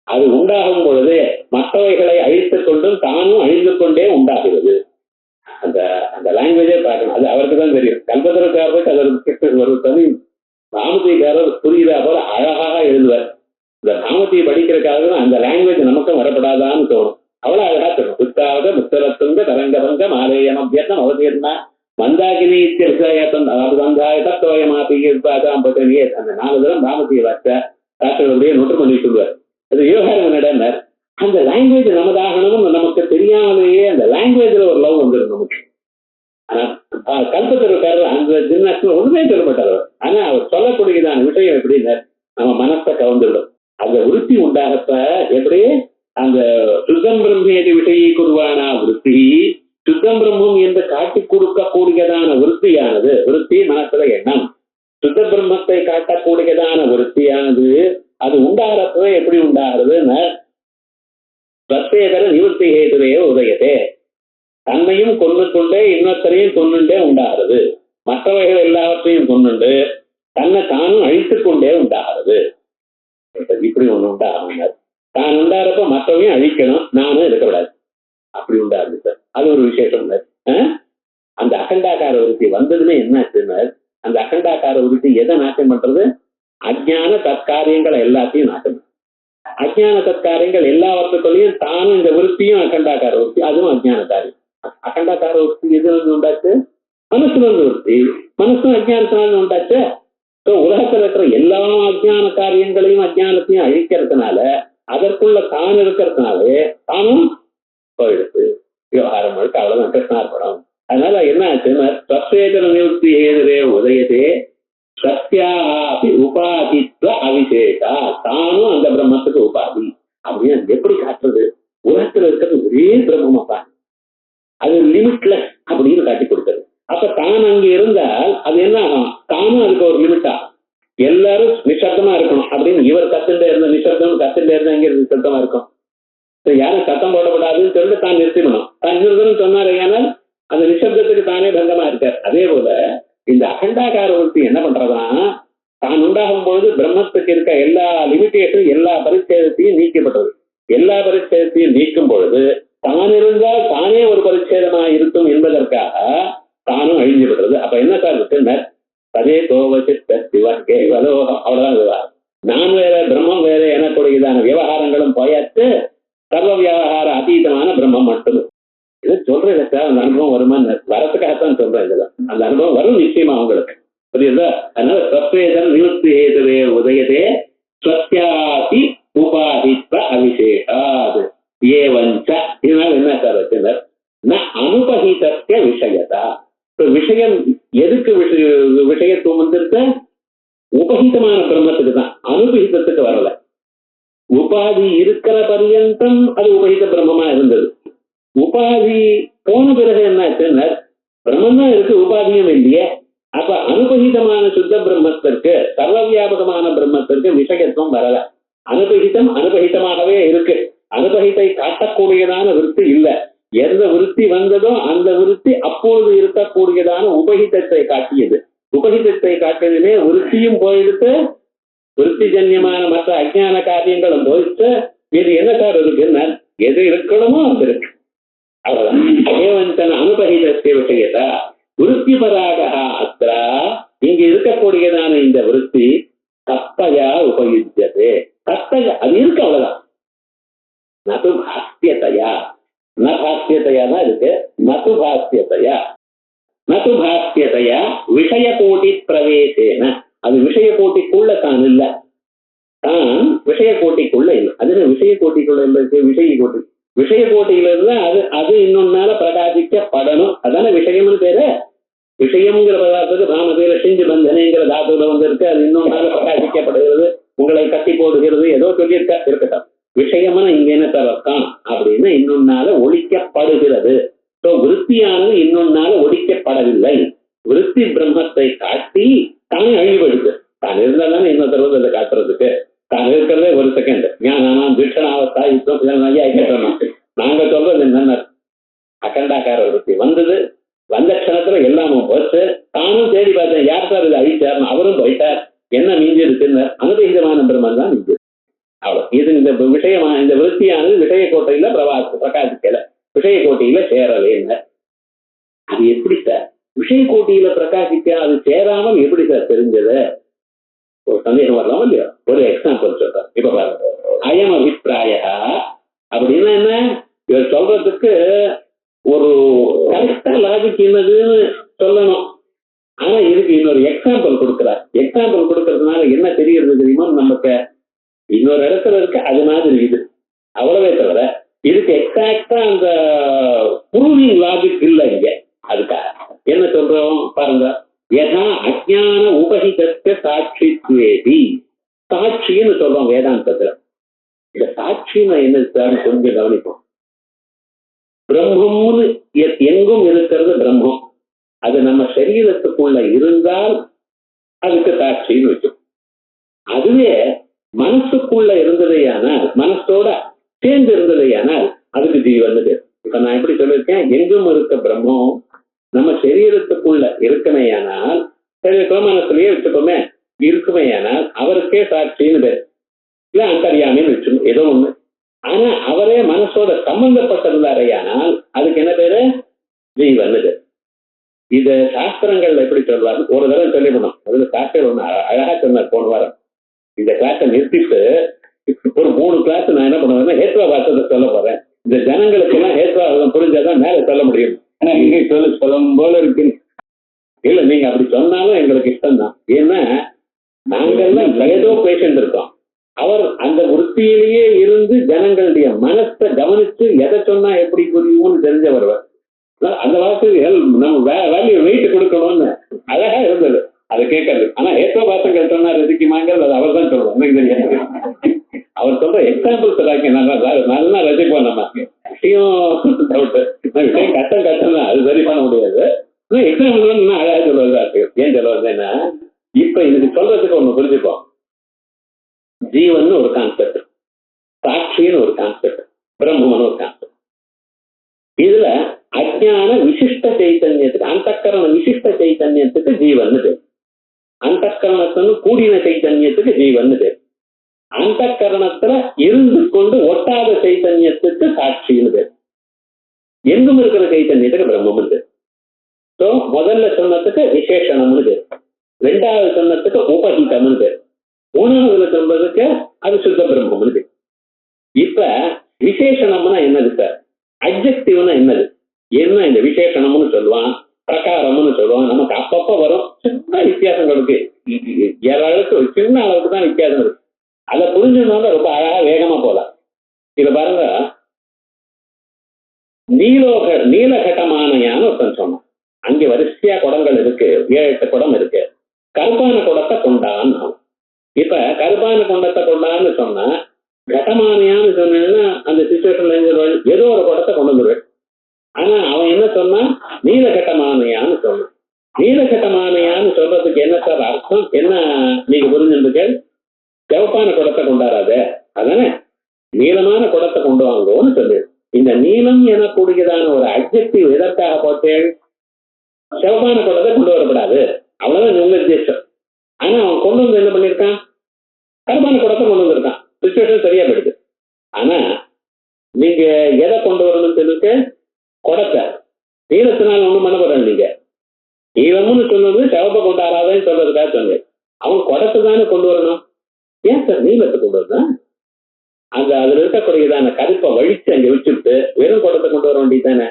அது உண்டாகும் பொழுது மற்றவைகளை அழித்துக் கொண்டும் தானும் அழிந்து கொண்டே உண்டாகிறது. அந்த அந்த லாங்குவேஜே பார்க்கணும், அது அவருக்கு தான் தெரியும். கல்பதற்காரருக்கு அது ஒரு தனி ராமதிகாரர் புரியுதா போல அழகாக எழுதுவார். இந்த ராமதியை படிக்கிறதுக்காக அந்த லாங்குவேஜ் நமக்கும் வரப்படாதான்னு தோணும். அவ்வளவு அழகா தரும். புத்தாவது முத்தரத்துங்க தரங்கபங்க மாலேயம் அபியர்த்தம் அவதீர்னா மந்தாகினி தத்துவயமாபியே அந்த 4 தரம் ராமதியை வச்ச டாக்டருடைய நோட்டு பண்ணி சொல்லுவார். அது விவகாரம் நடந்தார். அந்த லாங்குவேஜ் நமதாகணும், நமக்கு தெரியாமலேயே அந்த லாங்குவேஜ்ல ஒரு லவ் வந்துடும் நமக்கு. ஆனா கல்பத்தருக்காரர் அந்த ஜிம்னாஸ்டிக் ஒண்ணுமே சொல்லப்பட்டார். ஆனா அவர் சொல்லக்கூடியதான விஷயம் எப்படின்னா நம்ம மனசை கவர்ந்துவிடும். அந்த விருத்தி உண்டாகப்ப எப்படி அந்த சுத்தம் பிரம்மேதி விஷயி குருவானா விருத்தி, சுத்தம் பிரம்மம் என்று காட்டி கொடுக்கக்கூடியதான விருத்தியானது, விருத்தி மனசுல எண்ணம், சுத்த பிரம்மத்தை காட்டக்கூடியதான விருத்தியானது அது உண்டாகிறப்ப எப்படி உண்டாகிறதுன்னு பிரத்யேகர நிவர்த்தி ஹேதுவே உதயதே. தன்னையும் கொண்டு கொண்டே இன்னொருத்தரையும் கொண்டுண்டே உண்டாகிறது, மற்றவைகள் எல்லாவற்றையும் கொண்டுண்டு தன்னை தானும் அழித்துக் கொண்டே உண்டாகிறது. இப்படி ஒண்ணு உண்டாக தான் உண்டாகிறப்ப மற்றவையும் அழிக்கணும், நானும் இருக்கக்கூடாது. அப்படி உண்டாகுது சார். அது ஒரு விசேஷம். அந்த அகண்டாகார விருத்தி வந்ததுமே என்னாச்சுன்னா, அந்த அகண்டாகார விருத்தி எதை நாசம் பண்றது? அஜ்ஞான தற்காரியங்களை எல்லாத்தையும் நாசம் பண்றது. அஜ்ஞான தற்காரியங்கள் எல்லாவற்றுக்குள்ளேயும் தானும் இந்த விருத்தியும் அகண்டாகார விருத்தி, அதுவும் அஜ்ஞான காரியம். அகண்டாகார விருத்தி எது வந்து உண்டாச்சு? மனசுல இருந்து விருத்தி. மனசும் அஜ்ஞானத்தினால உண்டாச்சு. உலகத்துல இருக்கிற எல்லா அஜ்ஞான காரியங்களையும் அஜ்ஞானத்தையும் அழிக்கிறதுனால, அதற்குள்ள தான் இருக்கிறதுனாலே தானும் போயிடுது. விவகாரம் முழுக்க அவ்வளவுதான் கிருஷ்ணார்பணம். அதனால என்ன ஆச்சுன்னா, சத்வேதன நிவர்த்தி ஏதுரே உதயதே சத்யாபி உபாதித்வ அவிசேஷா, தானும் அந்த பிரம்மத்துக்கு உபாதி அப்படின்னு எப்படி காட்டுறது? உலகத்துல இருக்கிறது ஒரே பிரம்மப்பா, அது லிமிட்லெஸ் அப்படின்னு காட்டி கொடுத்தது. அப்ப தான் அங்க இருந்தால் அது என்ன ஆகும்? தானும் அதுக்கு ஒரு லிமிட்டா, எல்லாரும் நிசப்தமா இருக்கணும் அப்படின்னு இவர் கத்துட்டே இருந்த நிசப்தம் கத்துட்டே இருந்தா இங்க நிசப்தமா இருக்கும். யாரும் சத்தம் போடக்கூடாதுன்னு சொல்லிட்டு தான் நிறுத்திக்கணும். தான் நிறுத்தணும் சொன்னாரு, ஏனால் அந்த நிசப்தத்துக்கு தானே பங்கமா இருக்கார். அதே போல இந்த அகண்டாகார விருத்தி என்ன பண்றதுன்னா, தான் உண்டாகும் பொழுது பிரம்மத்துக்கு இருக்க எல்லா லிமிட்டேஷன் எல்லா பரிச்சேதத்தையும் நீக்கப்பட்டது. எல்லா பரிச்சேதத்தையும் நீக்கும் பொழுது தான் இருந்தால் தானே ஒரு பரிச்சேதமா இருக்கும் என்பதற்காக தானும் அழிஞ்சு விடுறது. அப்ப என்ன சார் இருக்கு? அதே கோவச்சித்த சிவ கேவலோகம், அவ்வளவுதான் விவகாரம். நான் வேற பிரம்மம் வேற எனக்கூடியதான விவகாரங்களும் போயாச்சு, சர்வ விவகார அதீதமான பிரம்மம் மட்டும். இது சொல்றேன் சார், அந்த அனுபவம் வருமான்னு வரத்துக்காகத்தான் சொல்றேன். இதெல்லாம் அந்த அனுபவம் வரும் நிச்சயமா அவங்களுக்கு, புரியுதா? அதனால சத்வேதன் நிவர்த்தி ஏதுவே உதயதே ஸ்வத்யாதி உபாதித்வ அவிசேஷாத் ஏவஞ்ச. இதனால என்ன சார் வச்சிருந்தார்? அனுபகிதஸ்ய விஷயதா. விஷயம் எதுக்கு விஷயத்துவம் வந்திருக்க? உபகிதமான பிரம்மத்துக்கு தான், அனுபகிதத்துக்கு வரல. உபாதி இருக்கிற பர்யந்தம் அது உபகித பிரம்மமா இருந்தது. உபாதி போன பிறகு என்னாச்சுன்னா பிரம்மம் தான் இருக்கு, உபாதியும் இல்லையே. அப்ப அனுபகிதமான சுத்த பிரம்மத்திற்கு, சர்வ வியாபகமான பிரம்மத்திற்கு விஷயத்துவம் வரல. அனுபகிதம் அனுபகிதமாகவே இருக்கு. அனுபகித்தை காட்டக்கூடியதான விருத்தி இல்ல. எந்த விருத்தி வந்ததோ அந்த விருத்தி அப்பொழுது இருக்கக்கூடியதான உபகிதத்தை காட்டியது. உபகிதத்தை காட்டியதுமே விருத்தியும் போயிடுத்து, விருத்திஜன்யமான மற்ற அஜ்ஞான காரியங்களும் போயிட்டு, இது என்ன சார் இருக்குன்னா எது இருக்கணுமோ அது இருக்கு, அவ்வளவுதான். அனுபகிதத்தை விஷயத்தா விருத்தி பராக அத்ரா, இங்க இருக்கக்கூடியதான இந்த விருத்தி கப்பையா உபயுஜ்யதே. கப்பையா அது இருக்கு, அவ்வளவுதான். நது பாஸ்யத்தையா, நபாஸ்யத்தையா தான் இருக்கு. நது பாஸ்யத்தையா, நது பாஸ்யத்தையா விஷய கோட்டி பிரவேசேன, அது விஷய கோட்டிக்குள்ள தான் இல்ல, தான் விஷய கோட்டிக்குள்ள இல்லை. அது விஷய கோட்டிக்குள்ள இல்லை, விஷய கோட்டி, விஷய கோட்டியில இருந்தா அது இன்னொன்னால பிரகாசிக்கப்படணும். அதான விஷயம்னு பேரு. விஷயம்ங்கிற பதார்த்தத்துக்கு நாம பேரு செஞ்சு பந்தனைங்கிற தாத்துல வந்து இருக்கு, அது இன்னொன்னால பிரகாசிக்கப்படுகிறது, உங்களை கட்டி போடுகிறது, ஏதோ சொல்லியிருக்க இருக்கட்டும். விஷயம்னு இங்க என்ன தரத்தான் அப்படின்னா இன்னொன்னால ஒழிக்கப்படுகிறது. விருத்தியானது இன்னொன்னால ஒழிக்கப்படவில்லை. விருத்தி பிரம்மத்தை காட்டி தானே அழிவுபடுது. தான் இருந்தால் தானே இன்னொருத்தர் வந்து அதை காட்டுறதுக்கு. தான் இருக்கிறதே ஒரு செகண்ட். ஞானம் தீட்சணாவஸ்தா யுத்தம் ஐயா கேட்டோம். நாங்க சொல்றது என்னென்ன, அகண்டாகார விருத்தி வந்தது, வந்த க்ஷணத்துல எல்லாமும் போச்சு. தானும் தேடி பார்த்தேன், யார் சார் இது அழிச்சார், அவரும் போயிட்டார், என்ன மிஞ்சி இருக்குன்னு அனுபகிதமான பிரம்மன் தான் மிஞ்சி. அவ்வளவு. இது இந்த விஷயமா, இந்த விருத்தியானது விஷய கோட்டையில பிரகாசிக்கல, விஷய கோட்டையில சேரலேன்னு. அது எப்படி சார் விஷய கோட்டையில பிரகாசிக்க அது சேராமல் எப்படி சார் தெரிஞ்சது? ஒரு சந்தேகம் வரலாம் இல்லையா? ஒரு எக்ஸாம்பிள் சொல்றேன். இப்ப பாருங்க, அயம் அபிப்பிராய அப்படின்னா என்ன? இவர் சொல்றதுக்கு ஒரு கரெக்டா லாஜிக் என்னதுன்னு சொல்லணும். ஆனா இதுக்கு இன்னொரு எக்ஸாம்பிள் கொடுக்கிறார். எக்ஸாம்பிள் கொடுக்கறதுனால என்ன தெரியுது தெரியுமா? நமக்கு இன்னொரு இடத்துல இருக்கு அது மாதிரி இது, அவ்வளவே தவிர இதுக்கு எக்ஸாக்டா அந்த ப்ரூவிங் லாஜிக் இல்லை இங்க. அதுக்காக என்ன சொல்றோம் பாருங்க. யதா அஜ்ஞான உபஹிதஸ்ய சாட்சித்வேதி, சாட்சின்னு சொல்றோம் வேதாந்தத்துல. இந்த சாட்சின்னு என்ன கொஞ்சம் கவனிப்போம். பிரம்மம்னு எங்கும் இருக்கிறது பிரம்மம், அது நம்ம சரீரத்துக்குள்ள இருந்தால் அதுக்கு சாட்சின்னு வச்சோம். அதுவே மனசுக்குள்ள இருந்ததையானால், மனசோட சேர்ந்து இருந்ததையானால் அதுக்கு ஜீவன். இப்ப நான் எப்படி சொல்லியிருக்கேன், எங்கும் இருக்க பிரம்மம் நம்ம சரீரத்துக்குள்ள இருக்குமையானால், மனசுலயே வச்சுக்கோமே இருக்குமையானால் அவருக்கே சாட்சின்னு பேர், இல்ல அந்தர்யாமின்னு வச்சு ஏதோ ஒண்ணு. ஆனா அவரே மனசோட சம்பந்தப்பட்டிருந்தாரையானால் அதுக்கு என்ன பேரு? ஜீவன். இத சாஸ்திரங்கள்ல எப்படி சொல்வாரு ஒரு தடவை சொல்லிவிடணும். அதுல சாஸ்திரம் ஒண்ணு அழகா சொன்னார் போன வாரம். இந்த கிளாஸை நிறுத்திட்டு ஒரு 3 கிளாஸ் நான் என்ன பண்ணுவேன்னா ஹேத்வா வாசத்தை சொல்ல போறேன். இந்த ஜனங்களுக்கு எல்லாம் ஹேத்வா புரிஞ்சாதான் மேல சொல்ல முடியும். ஆனா இங்கே சொல்லும் போல இருக்கு. இல்ல நீங்க அப்படி சொன்னாலும் எங்களுக்கு இஷ்டம் தான். ஏன்னா நாங்கெல்லாம் ஏதோ பேஷண்ட் இருக்கோம். அவர் அந்த விற்பியிலேயே இருந்து ஜனங்களுடைய மனசை கவனிச்சு எதை சொன்னா எப்படி புரியும்னு தெரிஞ்சவர். அந்த வார்த்தைகள் நம்ம வேல்யூ வெயிட் கொடுக்கணும்னு அழகா இருந்தது அதை கேட்கறது. ஆனா ஏற்ற வார்த்தைகள் சொன்னா ரசிக்குமாங்கிறது அது அவர் தான் சொல்லுவோம். எனக்கு தெரியாது. அவர் சொல்ற எக்ஸாம்பிள்ஸ் நல்லா ரசிப்போம். நம்ம விஷயம் கட்டம் தான் அது சரி பண்ண முடியாது. எக்ஸாம்பிள் இன்னும் அழகா சொல்லுவதா இருக்கு. ஏன் சொல்லுவதுன்னா இப்ப இதுக்கு சொல்றதுக்கு ஒண்ணு புரிஞ்சுப்போம். ஜீவன் ஒரு கான்செப்ட், சாட்சின்னு ஒரு கான்செப்ட், பிரம்மன் ஒரு கான்செப்ட். இதுல அஜ்ஞான விசிஷ்ட சைத்தன்யத்துக்கு அந்தக்கரண விசிஷ்ட சைத்தன்யத்துக்கு ஜீவன் பேர். அந்தக்கரணத்துன்னு கூடின சைத்தன்யத்துக்கு ஜீவன் பேர். அந்தக்கரணத்துல இருந்து கொண்டு ஒட்டாத சைத்தன்யத்துக்கு சாட்சின்னு பேர். எங்கும் இருக்கிற சைத்தன்யத்துக்கு பிரம்மம் பேர். ஸோ முதல்ல சொன்னதுக்கு விசேஷணம்னு பேர், ரெண்டாவது சொன்னதுக்கு உபஹிதம்னு பேர், மூணாவதுல சொல்றதுக்கு அது சுத்த பிரம்மம்னு பேர். இப்ப விசேஷணம்னா என்னது சார்? அட்ஜெக்டிவ்னா என்னது? என்ன இந்த விசேஷணம்னு சொல்லுவான், பிரகாரம்னு சொல்லுவான். நமக்கு அப்பப்ப வரும் சின்ன வித்தியாசங்களுக்கு, ஏழளவுக்கு சின்ன அளவுக்கு தான் வித்தியாசம் இருக்கு. அதை புரிஞ்சுனால ரொம்ப அழகா வேகமா போலாம். இத பாருங்க, நீலகட்டமானையான்னு ஒருத்தன் சொன்னான். அங்கே வரிசையா குடங்கள் இருக்கு, 7-8 குடம் இருக்கு. கருப்பான குடத்தை கொண்டான்னு. இப்ப கருப்பான குடத்தை கொண்டான்னு சொன்னா கட்டமானையான்னு சொன்னா அந்த சிச்சுவேஷன்ல ஏதோ ஒரு குடத்தை கொண்டு வந்துருவேன். ஆனா அவன் என்ன சொன்னான்? நீலகட்டமானையான்னு சொன்னான். நீலகட்டமானையான்னு சொல்றதுக்கு என்ன சார் அர்த்தம்? என்ன நீங்க புரிஞ்சுருக்கு? சிவப்பான குடத்தை கொண்டாடாத, அதானே நீளமான குடத்தை கொண்டு வாங்கன்னு சொல்லு. இந்த நீளம் எனக்கூடியதான ஒரு அட்ஜெக்டிவ் எதற்காக போட்டேன்? சிவப்பான குடத்தை கொண்டு வரக்கூடாது, அவ்வளவுதான் உங்க உத்தேசம். ஆனா அவன் கொண்டு வந்து என்ன பண்ணிருக்கான்? கருப்பான குடத்தை கொண்டு வந்திருக்கான். சிச்சுவேஷன் சரியா போயிடுது. ஆனா நீங்க எதை கொண்டு வரணும்னு சொல்லிட்டு குடத்தை நீளத்தினால ஒண்ணும் பண்ண போறேன். நீங்க நீளம்னு சொன்னது சிவப்பை கொண்டாடாதன்னு சொல்றதுக்காக சொன்னேன். அவன் குடத்தை தானே கொண்டு வரணும். ஏன் சார் நீளத்தை கொண்டு வரதான்? அந்த அதுல இருக்கக்கூடியதான கருப்பை வழிச்சு அங்க வச்சுட்டு வெறும் குடத்தை கொண்டு வர வேண்டியதானே?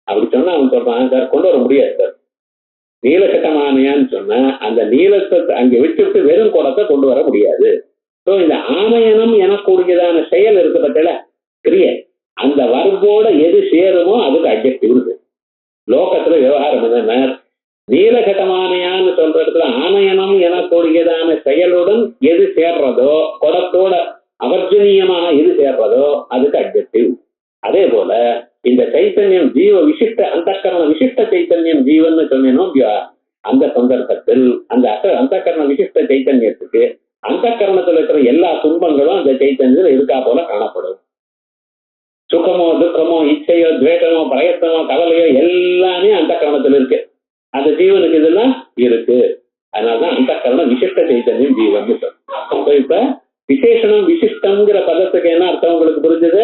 அப்படி சொன்னா அவன் சொல்றான், சார் கொண்டு வர முடியாது சார். நீலகட்டமானையான்னு சொன்னா அந்த நீளத்தை அங்க வச்சுட்டு வெறும் குடத்தை கொண்டு வர முடியாது. ஸோ இந்த ஆமயனம் எனக்கூடியதான செயல் இருக்கு பத்தில கிரிய, அந்த வர்போட எது சேருமோ அதுக்கு அட்ஜெக்டிவ் இருக்கு. லோகத்துல விவகாரம் என்னன்னா, நீலகட்டமானையான்னு சொல்ற இடத்துல ஆமயனம் எனக்கூடியதான செயலுடன் எது சேர்றதோ, குடத்தோட அவர்ஜனீயமாக எது சேர்றதோ அதுக்கு அட்ஜெக்டிவ். அதே போல இந்த சைத்தன்யம் ஜீவ விசிஷ்ட அந்தக்கரண விசிஷ்ட சைத்தன்யம் ஜீவன் சொன்னேனோ அந்த சந்தர்ப்பத்தில் அந்த அந்தக்கரண விசிஷ்ட சைத்தன்யத்துக்கு அந்த கரணத்தில் இருக்கிற எல்லா துன்பங்களும் அந்த சைத்தன்யத்தில் இருக்கா போல காணப்படும். சுகமோ துக்கமோ இச்சையோ துவேஷமோ பிரயத்தனமோ கவலையோ எல்லாமே அந்த கரணத்தில் இருக்கு. அந்த ஜீவனுக்கு இதெல்லாம் இருக்கு. அதனாலதான் அந்த கரணம் விசிஷ்ட சைத்தன்யம் ஜீவன். இப்ப விசேஷனம் விசிஷ்டம்ங்கிற பதத்துக்கு என்ன அர்த்தம் உங்களுக்கு புரிஞ்சது?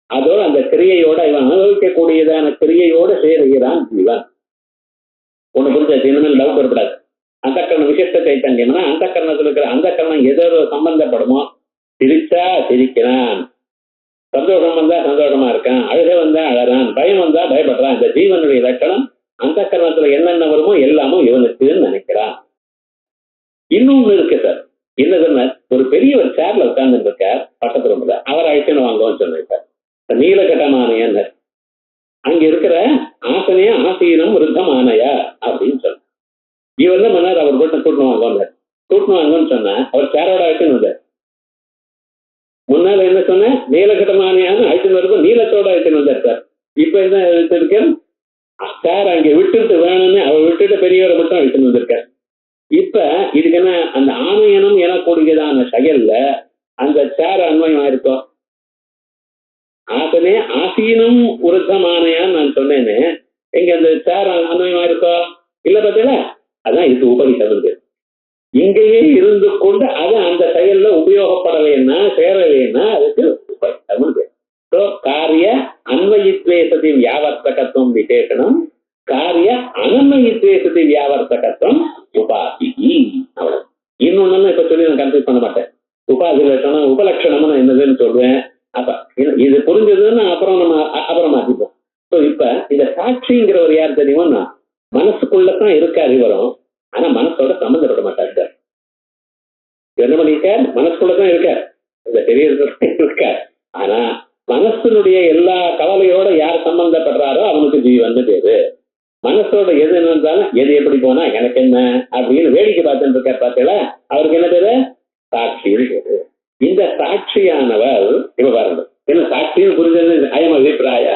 அதோட அந்த கிரியையோட இவன் அனுபவிக்கக்கூடியதான கிரியையோட சேருகிறான் ஜீவன். ஒண்ணு புரிஞ்சாச்சு, இனிமேல் டவுட் வரப்படாது. அந்த கரணம் விசிஷ்ட சைத்தன்யம்னா அந்த கரணத்தில் இருக்கிற அந்த கரணம் எதோ சம்பந்தப்படுமோ, சிரிச்சா சிரிக்கிறான், சந்தோஷம் வந்தா சந்தோஷமா இருக்கான், அழுகை வந்தா அழறான், பயம் வந்தா பயப்படுறான். இந்த ஜீவனுடைய லட்சணம் அந்த கரணத்துல என்னென்ன வருமோ எல்லாமும் இவனுக்குன்னு நினைக்கிறான். இன்னொன்னு இருக்கு சார். என்னதுன்னா, ஒரு பெரிய ஒரு சேர்ல உட்கார்ந்து இருக்கார் பக்கத்துல இருந்த அவர் அழைச்சுன்னு வாங்குவோம்னு சொன்னார். நீலகட்டமானையன் அங்க இருக்கிற ஆசனைய ஆசீனம் விருத்தமானையா அப்படின்னு சொன்ன. இவர் தான் பண்ணார், அவர் போட்டு கூட்டணும் வாங்குன்னு சொன்ன. அவர் சேரோட அழைச்சுன்னு வந்தார். முன்னால என்ன சொன்ன? நீலகட்டமானையான்னு அழைச்சுன்னு வரும்போது நீளத்தோட அழைச்சுன்னு வந்தார் சார். இப்ப என்ன எடுத்திருக்கேன்? சார் அங்க விட்டுட்டு வேணும்னு அவர் விட்டுட்டு பெரியவரை மட்டும் அழைச்சுன்னு வந்திருக்கார். இப்ப இதுக்கு என்ன, அந்த ஆமையனம் எனக்கூடியதான செயல்ல அந்த சேர் அன்வயமா இருக்கும். ஆசனே ஆசீனம் உருத்தமானையான்னு நான் சொன்னேன்னு எங்க அந்த சேர் அன்வயமா இருக்கோ இல்ல பார்த்தீங்களா? அதான் இது உபரித்தமிழ். இங்கேயே இருந்து கொண்டு அது அந்த செயல்ல உபயோகப்படலைன்னா சேரலைன்னா அதுக்கு உபரித்தமிழ். காரிய அன்வயித்வே சதி வியாவர்த்தகத்துவம் விசேஷனம் காரிய அனன்மயித்வேசத்தை வியாவர்த்தகத்துவம் உபாதி. அவ்வளவு. இன்னொன்னு இப்ப சொல்லி நான் கன்ஃபியூஸ் பண்ண மாட்டேன். உபாதி லட்சணம் உபலட்சணம்னு என்னதுன்னு சொல்றேன். அப்ப இது புரிஞ்சதுன்னு அப்புறம் மாத்திப்போம். இப்ப இந்த சாட்சிங்கிறவர் யார் தெரியுமா? மனசுக்குள்ளதான் இருக்காரு இவரும். ஆனா மனசோட சம்பந்தப்பட மாட்டாரு. என்ன பண்ணிருக்கார்? மனசுக்குள்ளதான் இருக்கார், இந்த தெரியறது இருக்கார். ஆனா மனசனுடைய எல்லா கவலையோட யார் சம்பந்தப்படுறாரோ அவனுக்கு ஜீவன் பேரு. மனசோட எது இருந்தாலும் எது எப்படி போனா எனக்கு என்ன அப்படின்னு வேடிக்கை பார்த்துட்டு இருக்கார். பார்த்தீங்களா? அவருக்கு என்ன பேரு? சாட்சின்னு பேரு. இந்த சாட்சியானவர் இப்ப பாருங்க, என்ன சாட்சின்னு புரிஞ்சது? அயம் அபிப்பிராய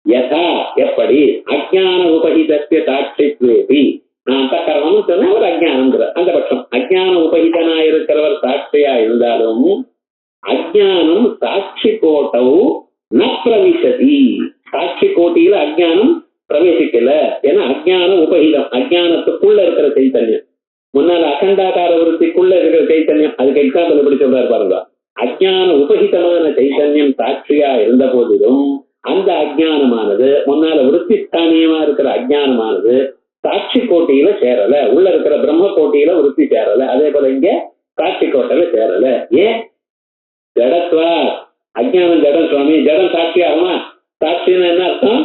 யதா, எப்படி அஜ்ஞான உபஹிதஸ்ய சாட்சித்வேபி. நான் அந்த கர்மம்னு சொன்னா அவர் அஜ்ஞானம்ங்கிற அந்த பட்சம். அஜ்ஞான உபஹிதனா இருக்கிறவர் சாட்சியா இருந்தாலும் அஜ்ஞானம் சாட்சி கோட்டவு ந பிரவிசதி. சாட்சி கோட்டியில அஜ்ஞானம் பிரவேசிக்கல. ஏன்னா அஜ்ஞானம் உபஹிதம், அஜ்ஞானத்துக்குள்ள இருக்கிற சைத்தன்யம். முன்னால அகண்டாகார விருத்திக்குள்ள இருக்கிற சைத்தன்யம். அதுக்கு எக்ஸாம்பிள் எப்படி சொல்றாரு பாருங்க. அஜ்ஞான உபஹிதமான சைத்தன்யம் சாட்சியா இருந்த போதிலும் அந்த அஜ்ஞானமானது, முன்னால விருத்தி ஸ்தானியமா இருக்கிற அஜ்ஞானமானது சாட்சி கோட்டியில சேரல. உள்ள இருக்கிற பிரம்ம கோட்டியில விருத்தி சேரல. அதே போல இங்க சாட்சி கோட்டையில சேரல. ஏன்? ஜடத்வா. அஜ்ஞானம் ஜடம் சுவாமி. ஜடம் சாட்சி ஆகுமா? சாட்சின்னு என்ன அர்த்தம்?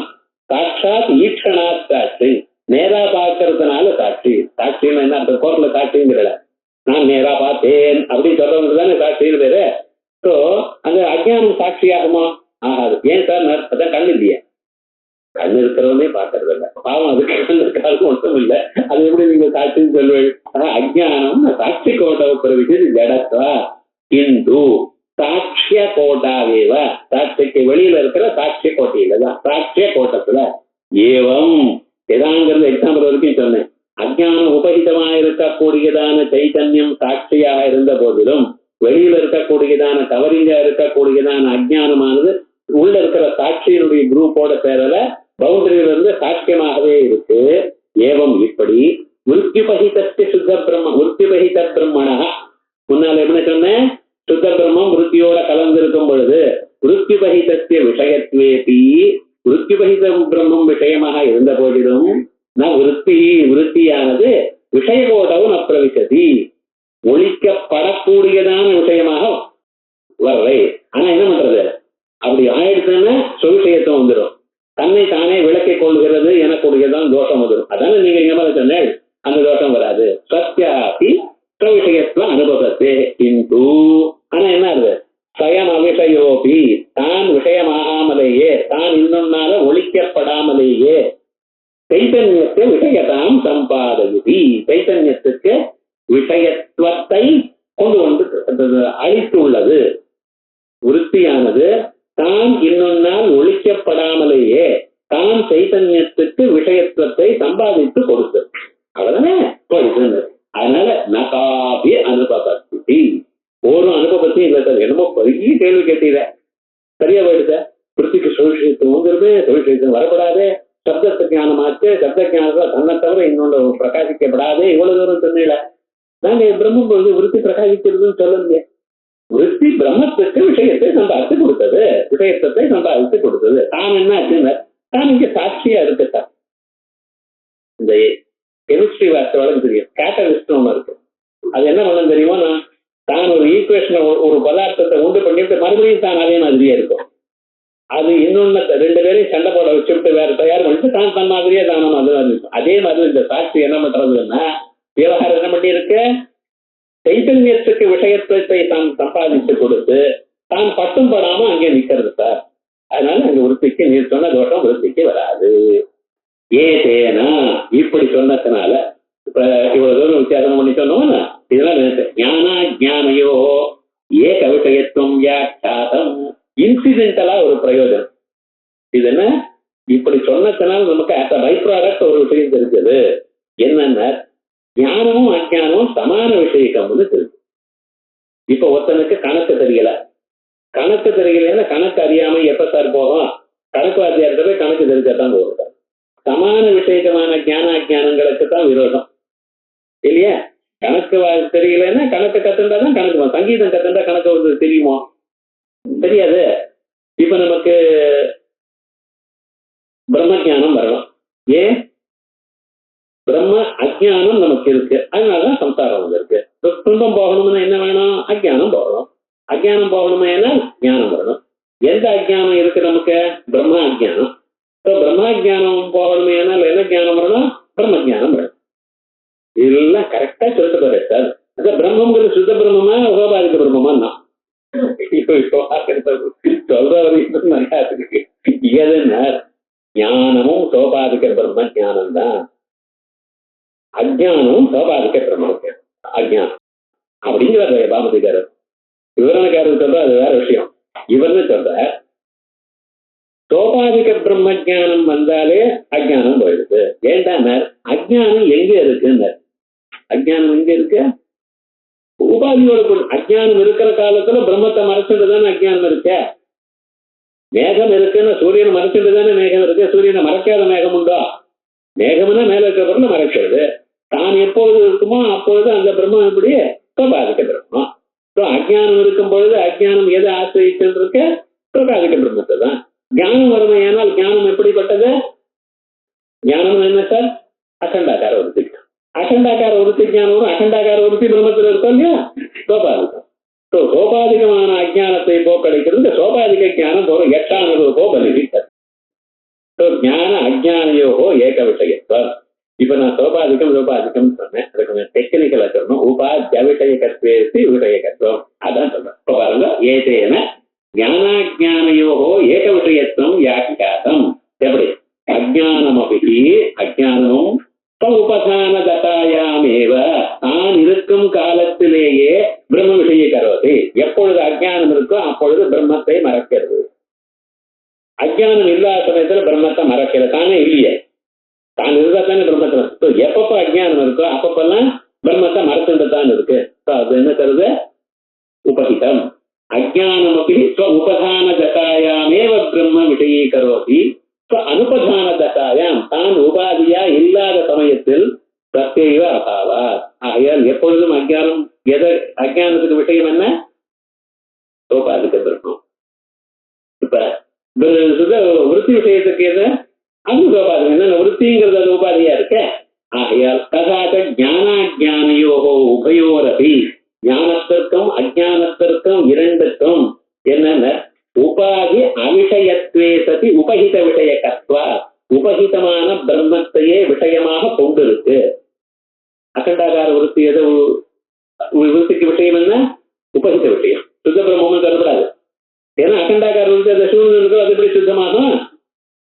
சாட்சாத் ஈக்ஷணா சாட்சி. நேரா பார்க்கறதுனால சாட்சி. சாட்சின்னு என்ன அர்த்தம்? கோர்ட்ல சாட்சிங்கிறல நான் நேரா பார்த்தேன் அப்படின்னு சொல்றவங்க தானே சாட்சின்னு பேரு. சோ அந்த அஜ்ஞானம் சாட்சி ஆகுமா? ஆகாது. ஏன் சார்? அதான் கண்ணு இல்லையே. கண்ணு இருக்கிறவனே பார்க்கறது இல்லை. பாவம், அது கண்ணு இருக்காது ஒன்றும் இல்லை. அது எப்படி நீங்க சாட்சின்னு சொல்லுவீங்க? அஜ்ஞானம் சாட்சி கோட்டை பிறகு ஜடத்வா இந்து சாட்சிய கோட்டாவேவ. சாட்சிக்கு வெளியில இருக்கிற சாட்சிய கோட்டையில தான், சாட்சிய கோட்டத்துல ஏவம் எதாங்கிறது எக்ஸாம்பிள் வரைக்கும் சொன்னேன். அஜ்ஞானம் உபகிதமாக இருக்கக்கூடியதான சைத்தன்யம் சாட்சியாக இருந்த போதிலும் வெளியில இருக்கக்கூடியதான கவரிங்கா இருக்கக்கூடியதான அஜ்ஞானமானது உள்ள இருக்கிற சாட்சியினுடைய குரூப்போட சேரல, பவுண்டரியில இருந்து சாட்சியமாகவே இருக்கு. ஏவம் இப்படி விருத்திபகிதஸ்ய சுத்த பிரம்ம விருத்திபகித பிரம்மணா. முன்னால எப்படி சொன்னேன்? சுத்த பிரம்மம் விருத்தியோட கலந்திருக்கும் பொழுது விருத்திபகிதஸ்ய விஷயத்வேபி, விருத்திபகித பிரம்மம் விஷயமாக இருந்த போதிலும் விருத்தியானது விஷயகோடவும் அப்பிரவிசதி, ஒழிக்கப்படக்கூடியதான விஷயமாக வரலை. ஆனா என்ன பண்றது? அப்படி ஆயிடுச்சுன்னா சொவிஷயத்துவம் வந்துடும். தன்னை தானே விளக்கிக் கொள்கிறது எனக்கூடியதான் தோஷம் வந்துடும். அதான நீங்க இங்க மேல சொன்னேன், அந்த தோஷம் வராது. சத்யாபி விஷயத்துவ அனுபவத்தே இந்து. ஆனா என்ன அது? ஸ்வயம் அவிஷயோபி, தான் விஷயமாகாமலேயே, தான் இன்னொன்னால ஒழிக்கப்படாமலேயே சைத்தன்யத்தை விஷயத்தாம் சம்பாதயுதி. சைத்தன்யத்துக்கு விஷயத்துவத்தை கொண்டு வந்து அளித்துள்ளது. விருத்தியானது தான் இன்னொன்னால் ஒழிக்கப்படாமலேயே தான் சைத்தன்யத்துக்கு விஷயத்துவத்தை சம்பாதித்து கொடுத்தது. அவ்வளவுதானே கொடுத்தது. அதனால நகாபி அனுபவத்தி, ஒரு அனுபவத்தையும் இல்லை சார். என்னமோ பெரிய கேள்வி கேட்டீங்க. சரியா போயிடுச்ச? விருத்திக்கு சுவிசேஷத்துவங்கிறது சுவிசேஷம் வரப்படாதே, சப்த ஞானமாச்சு, சப்த ஞானத்துல தன்னை தவிர இன்னொன்று பிரகாசிக்கப்படாதே, இவ்வளவு தூரம் சொன்னீங்கள. நாங்க பிரம்மம் விருத்தி பிரகாசிக்கிறதுன்னு சொல்லலையே. விருத்தி பிரம்மத்துக்கு விஷயத்தை சம்பாதித்து கொடுத்தது, விஷயத்தை சம்பாதித்து கொடுத்தது. தான் என்ன ஆச்சுன்னா, தான் இங்க சாட்சியா இருக்குதா. இந்த கெமிஸ்ட்ரி வார்த்தை தெரியும், கேட்டலிஸ்ட் ஒண்ணு இருக்கு. அது என்ன பண்ணணும் தெரியுமா? தான் ஒரு ஈக்குவேஷன், ஒரு பதார்த்தத்தை உண்டு பண்ணிட்டு மறுபடியும் தான் அதே மாதிரியே இருக்கும். அது இன்னொன்னு ரெண்டு பேரையும் சண்டை போட வச்சுட்டு வேற தயார் பண்ணிட்டு தான் தன் மாதிரியே தானம் அதுதான் இருக்கும். அதே மாதிரி இந்த சாட்சி என்ன பண்றதுன்னா, விவகாரம் என்ன பண்ணி இருக்கு? சைத்தன்யத்துக்கு விஷயத்தை தான் சம்பாதித்து கொடுத்து தான் பட்டும் படாம அங்கே நிக்கிறது சார். அதனால அங்க விருத்திக்கு நீர் சொன்ன தோஷம் விருத்திக்கு வராது. ஏதேனா இப்படி சொன்னதுனால இப்ப இவ்வளவு தூரம் வித்தியாசம் பண்ணி சொன்னோம்னா இதெல்லாம் ஞானா ஜானையோ ஏக விஷயத்துவம் வியாக்கியாதம் இன்சிடென்டலா ஒரு பிரயோஜனம். இது என்ன? இப்படி சொன்னதுனால நமக்கு அட் பை ப்ராடக்ட் ஒரு விஷயம் தெரிஞ்சது. என்னன்னா, ஞானமும் அஜானமும் சமான விஷயம்னு தெரிஞ்சு. இப்ப ஒருத்தனுக்கு கணக்கு தெரியல, கணக்கு தெரியலன்னா கணக்கு அறியாம எப்ப சார் போகும்? கணக்கு வாத்தியார்கிட்ட போய் கணக்கு தெரிஞ்சாதான் போகும். சமான விஷயமான ஞான அஜானங்களுக்கு தான் விரோதம் இல்லையா? கணக்கு தெரியலன்னா கணக்கு கத்துண்டாதான் கணக்கு. சங்கீதம் கத்துண்டா கணக்கு வந்து தெரியுமோ? தெரியாது. இப்ப நமக்கு பிரம்ம ஞானம் வரணும். ஏன்? அஜ்ஞானம் நமக்கு இருக்கு, அதனாலதான் சம்சாரம் வந்து இருக்கு. துன்பம் போகணும்னா என்ன வேணும்? அஜ்ஞானம் போகணும். அஜ்ஞானம் போகணுமா ஏன்னா ஞானம் வரணும். எந்த அஜ்ஞானம் இருக்கு நமக்கு? பிரம்ம அஜ்ஞானம். பிரம்ம ஜானம் போகணுமே ஏன்னா என்ன ஜானம் வரணும்? பிரம்ம ஜானம் வரணும். இதெல்லாம் கரெக்டா சொல்லிட்டு போற சார். அந்த பிரம்மங்கிறது சுத்த பிரம்மமா உபபாதிக்க பிரம்மமா சொல்றவருக்கு ஞானமும் சோபாதிக்க பிரம்ம ஜானம் தான், அஜானமும் சோபாதிக்க பிரம்ம அஜானம் அப்படிங்கிற பாமதிக்காரர். விவரணக்காரர் சொல்ற அது வேற விஷயம். இவர்னு சொல்ற சோபாதிக பிரம்ம ஜானம் வந்தாலே அஜானம் போயிடுது. ஏன்டா அஜானம் எங்க இருக்குன்னு. அஜானம் எங்க இருக்கு? உபாதியோட. அஜானம் இருக்கிற காலத்துல பிரம்மத்தை மறைச்சிட்டு தானே அஜானம் இருக்க. மேகம் இருக்குன்னு சூரியனை மறைச்சிட்டு தானே மேகம் இருக்கு. சூரியனை மறைக்காத மேகம் உண்டோ? மேகம்னா மேல இருக்கிற பொருளை மறைக்கிறது. தான் எப்பொழுது இருக்குமோ அப்பொழுது அந்த பிரம்மம் எப்படி? சோபாதிக்க பிரம்மம். அஜானம் இருக்கும் பொழுது அஜானம் எதை ஆசிரியிட்டு இருக்க? சோபாதிக்க பிரம்மத்தை தான். ஞானம் வறுமை. ஏனால் ஞானம் எப்படிப்பட்டது? ஞானம் என்ன சார்? அகண்டாக்கார உறுதி. அகண்டாக்கார உறுதி ஞானம் அகண்டாக்கார உறுதி பிரம்மத்தில் இருக்கும் இல்லையா? சோபாதிகம். சோபாதிகமான அஜானத்தை போக்கடிக்கிறது சோபாதிக ஞானம் போற எட்டானதோ பலிவித்தது. ஞான அஜானையோகோ ஏக விஷயத்துவம். இப்ப நான் சோபாதிகம் சொன்னேன். அதுக்கு டெக்னிக்கலா சொல்லணும். உபாத்திய விஷயகத்வேசி விஷயகத்துவம் அதான் சொல்றேன். இப்ப பாருங்க, ஏதேன ஞானாஜானயோகோ ஏக விஷயத்துவம் வியாக்கியாதம். எப்படி? அஜானமபி அஜானமும் உபதான தசாயாமேவ தான் இருக்கும் காலத்திலேயே பிரம்ம விஷய கரோதி. எப்பொழுது அஜானம் இருக்கோ அப்பொழுது பிரம்மத்தை மறக்கிறது. அஜானம் இல்லாத சமயத்துல பிரம்மத்தை மறக்கிறது. தானே இல்லையே, தான் இருந்தா தானே பிரம்மத்தை. எப்பப்ப அஜானம் இருக்கோ அப்பப்பெல்லாம் பிரம்மத்தை மறந்துட்டு தான் இருக்கு. அது என்ன தருது? உபகிதம். அஜானமபி உபதான தசாயாமேவ பிரம்ம விஷயீகரோதி. அனுபதான தசாயாம் தான் உபாதியா இல்லாத சமயத்தில் பிரத்யேக அபாவா. ஆகையால் எப்பொழுதும் அஜானம் அஜானத்துக்கு விஷயம் என்ன? உபாதிக்க பிரம்மம். இப்ப விருத்தி விஷயத்துக்கு என்ன? அது உபாதி. என்ன விருத்திங்கிறது? அது உபாதியா இருக்க. ஆகையால் தகாத ஞானாஜானயோகோ உபயோரபி ஞானத்திற்கும் அஜானத்திற்கும் இரண்டுக்கும் என்னென்ன? உபாதி அவிஷயத்வே சதி உபஹித விஷயகத்வா. உபஹிதமான பிரம்மத்தையே விஷயமாக கொண்டிருக்கு. அகண்டாகார விருத்தி எது? விருத்திக்கு விஷயம் என்ன? உபஹித விஷயம். சுத்த பிரம்மம் சொல்லப்படாது. ஏன்னா அகண்டாகார விருத்தி அந்த சூழ்நிலை இருக்கோ அது எப்படி சுத்தமாகும்?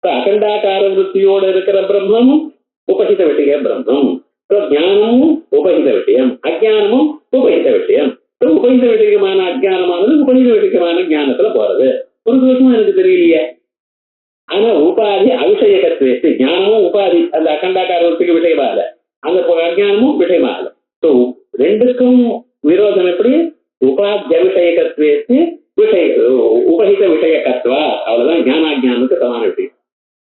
அகண்டாகார விருத்தியோட இருக்கிற பிரம்மம் உபஹித விஷய பிரம்மம். ஞானமும் உபஹித விஷயம், அஜானமும் உபஹித விஷயம். உபஹித விஷயமான அஜானமானது உபஹித விஷயமான ஞானத்துல போறது. ஒரு தோஷமும் எனக்கு தெரியலையே. ஆனா உபாதி அவிஷயகத்வேஸ்து. ஞானமும் உபாதி அந்த அகண்டாக்கார விருத்திக்கு விஷயமாகல, அந்த அஜானமும் விஷயமாகல. ரெண்டுக்கும் விரோதம் எப்படி? உபாத்திய விஷயகத்வேஸ்து உபஹித விஷயகத்வா. அவ்வளவுதான் ஞானாஜானுக்கு சமான விஷயம்.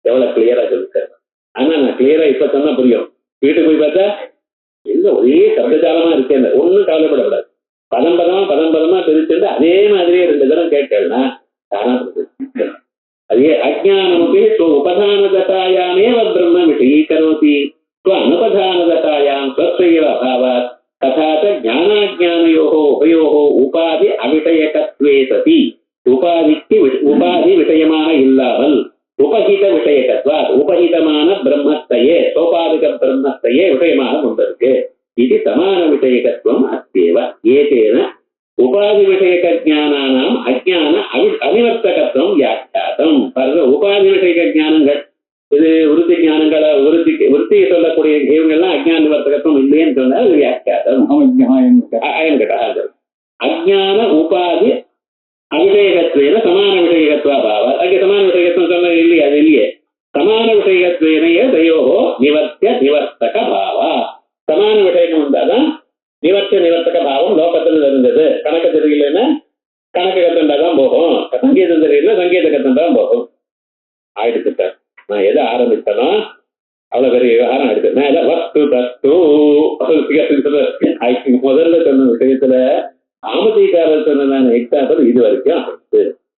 எவ்வளவு கிளியரா சொல்லிருக்காரு. ஆனா நான் கிளியரா இப்ப சொன்னா புரியும். வீட்டுக்கு போய் பார்த்தா இல்ல ஒரே சப்தஜாலமா இருக்கேன். ஒன்னும் கவலைப்படக்கூடாது. பதம் பதமா பிரிச்சுட்டு அதே மாதிரியே 2 தரம் கேட்கலன்னா தானா அதே அஜானமுகே உபதான தசாயாமேவ பிரம்ம விஷயீகரோதி அனுபதான தசாயாம் ஸ்வஸ்யைவ அபாவாத் ததாச ஞானாஜானயோகோ உபயோகோ உபாதி அவிஷயகத்வே சதி. உபாதி விஷயமாக இல்லாமல் உபஹித விஷயகத்வா உபஹிதமான பிரம்மத்தையே சோபாதிக பிரம்மத்தையே விஷயமாக கொண்டிருக்கு. இது சமான விஷயகத்துவம் அஸ்தேவ. ஏதேன உபாதி விஷயக ஞானானாம் அஜ்ஞான அனிவர்த்தகத்துவம் வியாக்கியாதம். உபாதி விஷயக ஞானங்கள் இது விருத்தி ஞானங்களை விருத்தியை சொல்லக்கூடிய இவங்கெல்லாம் அஜ்ஞான நிவர்த்தகத்துவம் இல்லைன்னு சொன்னா அது வியாக்கியாதம். அஜ்ஞான உபாதி அவிஷயகத்வேன சமான விஷயகத்வா பாவ. அங்கே சமான விஷயகத்துவம் சொன்ன இல்லையே, அது இல்லையே. சமான விஷயகத்வேனையே தயோகோ நிவர்த்திய நிவர்த்தக பாவா. சமான விஷயம் வந்தாதான் நிவர்த்திய நிவர்த்தக பாவம் லோகத்துல இருந்தது. கணக்கு தெரியலன்னா கணக்கு கத்தண்டாதான் போகும், சங்கீதம் தெரியலன்னா சங்கீத கத்தண்டாதான் போகும். ஆயிடுச்சு சார். நான் எதை ஆரம்பிச்சேனோ அவ்வளவு பெரிய விவகாரம் ஆயிடுச்சு. நான் எதை வஸ்து தஸ்து முதல்ல சொன்ன விஷயத்துல ஆமதிக்காரர் சொன்னதான எக்ஸாம்பிள் இது வரைக்கும்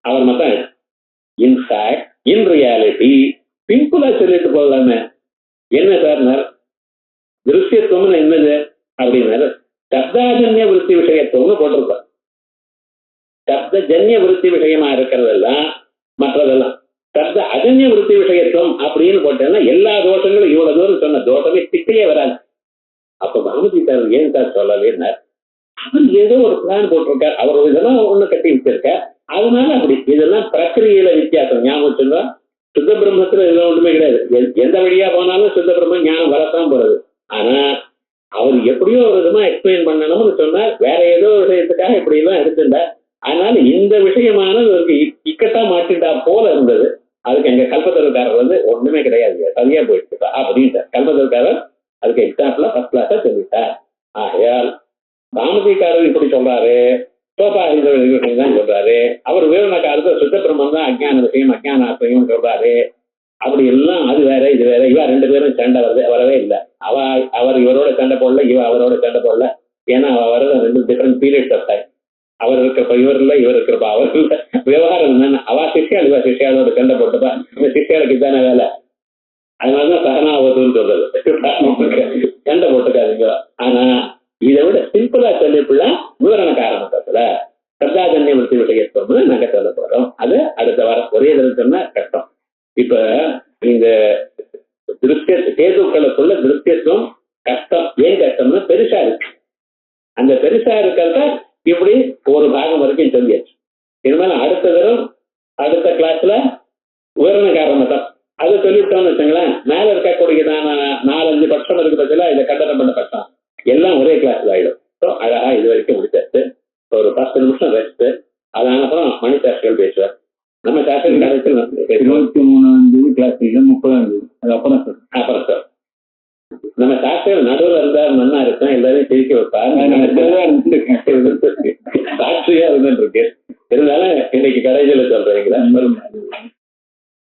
அவர் மட்டும் இன்ஃபேக்ட் இன் ரியாலிட்டி சிம்பிளா சொல்லிட்டு போகலாமே. என்ன சார்? திருஷ்ய விஷயத்துவம்னு போட்டிருப்பார். சப்தஜன்ய விருத்தி விஷயமா இருக்கிறதெல்லாம் மற்றதெல்லாம் சப்த அஜன்ய விருத்தி விஷயத்துவம் அப்படின்னு போட்டேன்னா எல்லா தோஷங்களும் இவ்வளவு தூரம் சொன்ன தோஷமே திட்டையே வராது. அப்ப பகவத்கீதாவில் ஏன் சார் சொல்லலைன்னா அவர் ஏதோ ஒரு பிளான் போட்டிருக்கார், அவர் ஒரு இதெல்லாம் ஒண்ணு கட்டி வச்சிருக்கார், அதனால அப்படி இதெல்லாம் பிரக்கிரியில வித்தியாசம். ஞாபகம் சொல்றா சுத்த பிரம்மத்துல இதெல்லாம் ஒண்ணுமே கிடையாது. எந்த வழியா போனாலும் சுத்த பிரம்ம ஞானம் வரத்தான் போறது. ஆனா அவர் எப்படியோ ஒரு விதமா எக்ஸ்பிளைன் பண்ணணும்னு சொன்னார், வேற ஏதோ விஷயத்துக்காக இப்படி எல்லாம் எடுத்துட்டார். அதனால இந்த விஷயமானது இக்கட்டா மாட்டிட்டா போல இருந்தது. அதுக்கு எங்க கல்பத்தருக்காரர் ஒண்ணுமே கிடையாது, சரியா போயிட்டு அப்படின்ட்டு கல்பத்தருக்காரர் அதுக்கு எக்ஸாம்பிளா ஃபர்ஸ்ட் கிளாஸா சொல்லிட்டார். ஆகையால் தாமதிக்காரர் இப்படி சொல்றாரு, சோபாஹித விஷயம் தான் சொல்றாரு, அவர் விவரணக்காரர் சுத்த பிரம்மம் தான் அஜ்ஞான விஷயம் அஜ்ஞானாசிரியம் சொல்றாரு. அப்படி எல்லாம் அது வேற இது வேற, இவ ரெண்டு பேரும் சண்டை வரவே இல்லை. அவர் இவரோட சண்டை போடல, இவ அவரோட சண்டை போடல. ஏன்னா அவர் ரெண்டு டிஃபரெண்ட் பீரியட்ஸ் ஆஃப் டைம். அவர் இருக்கிறப்ப இவர் இல்லை, இவர் இருக்கிறப்ப அவர் இல்லை. விவகாரம் என்னன்னா அவ சிஷ்யாள் இவ சிஷ்யாளோட சண்டை போட்டுப்பா, இந்த சிஷ்யாளுக்கு தானே வேலை. அதனாலதான் சகனாவதுன்னு சொல்றது, சண்டை போட்டுக்காதீங்க. ஆனா இதை விட சிம்பிளா சொல்லிப்புலாம் விவரண காரணத்துல சப்தாஜன்ய விருத்தி விஷயத்துவம்னு நாங்க சொல்ல போறோம். அது அடுத்த வாரம் ஒரே தடவை சொன்னா கஷ்டம். இப்ப இந்த கேதுக்களுக்குள்ள திருஷ்யத்துவம் கஷ்டம். ஏன் கஷ்டம்னா பெருசா இருக்கு. அந்த பெருசா இருக்கிறத இப்படி ஒரு பாகம் வரைக்கும் சொல்லியாச்சு. இனிமேல் அடுத்த தரம் அடுத்த கிளாஸ்ல விவரண காரணம் அது சொல்லிவிட்டோம்னு வச்சுங்களேன், மேல இருக்கக்கூடியதான 4-5 பட்சம் இருக்கு பட்சம் இதை கண்டனம் பண்ண பட்சம் எல்லாம் ஒரே கிளாஸ்ல ஆயிடும். ஸோ அழகா இது வரைக்கும் முடிச்சாச்சு. ஒரு 10 நிமிஷம் ரெஸ்ட். அதனால அப்புறம் மணி சாஸ்திரிகள் பேசுவார். நம்ம சாஸ்திரிகள் கடைசியில் 23 கிளாஸ் 30 அதுக்கப்புறம் சார் நம்ம சாஸ்திரிகள் நடுவில் இருந்தால் நல்லா இருக்கும், எல்லாரையும் சிரிக்க வைப்பார். சாட்சியா இருந்துட்டு இருக்கு. இருந்தாலும் இன்னைக்கு கடைசியில் சொல்றீங்களா?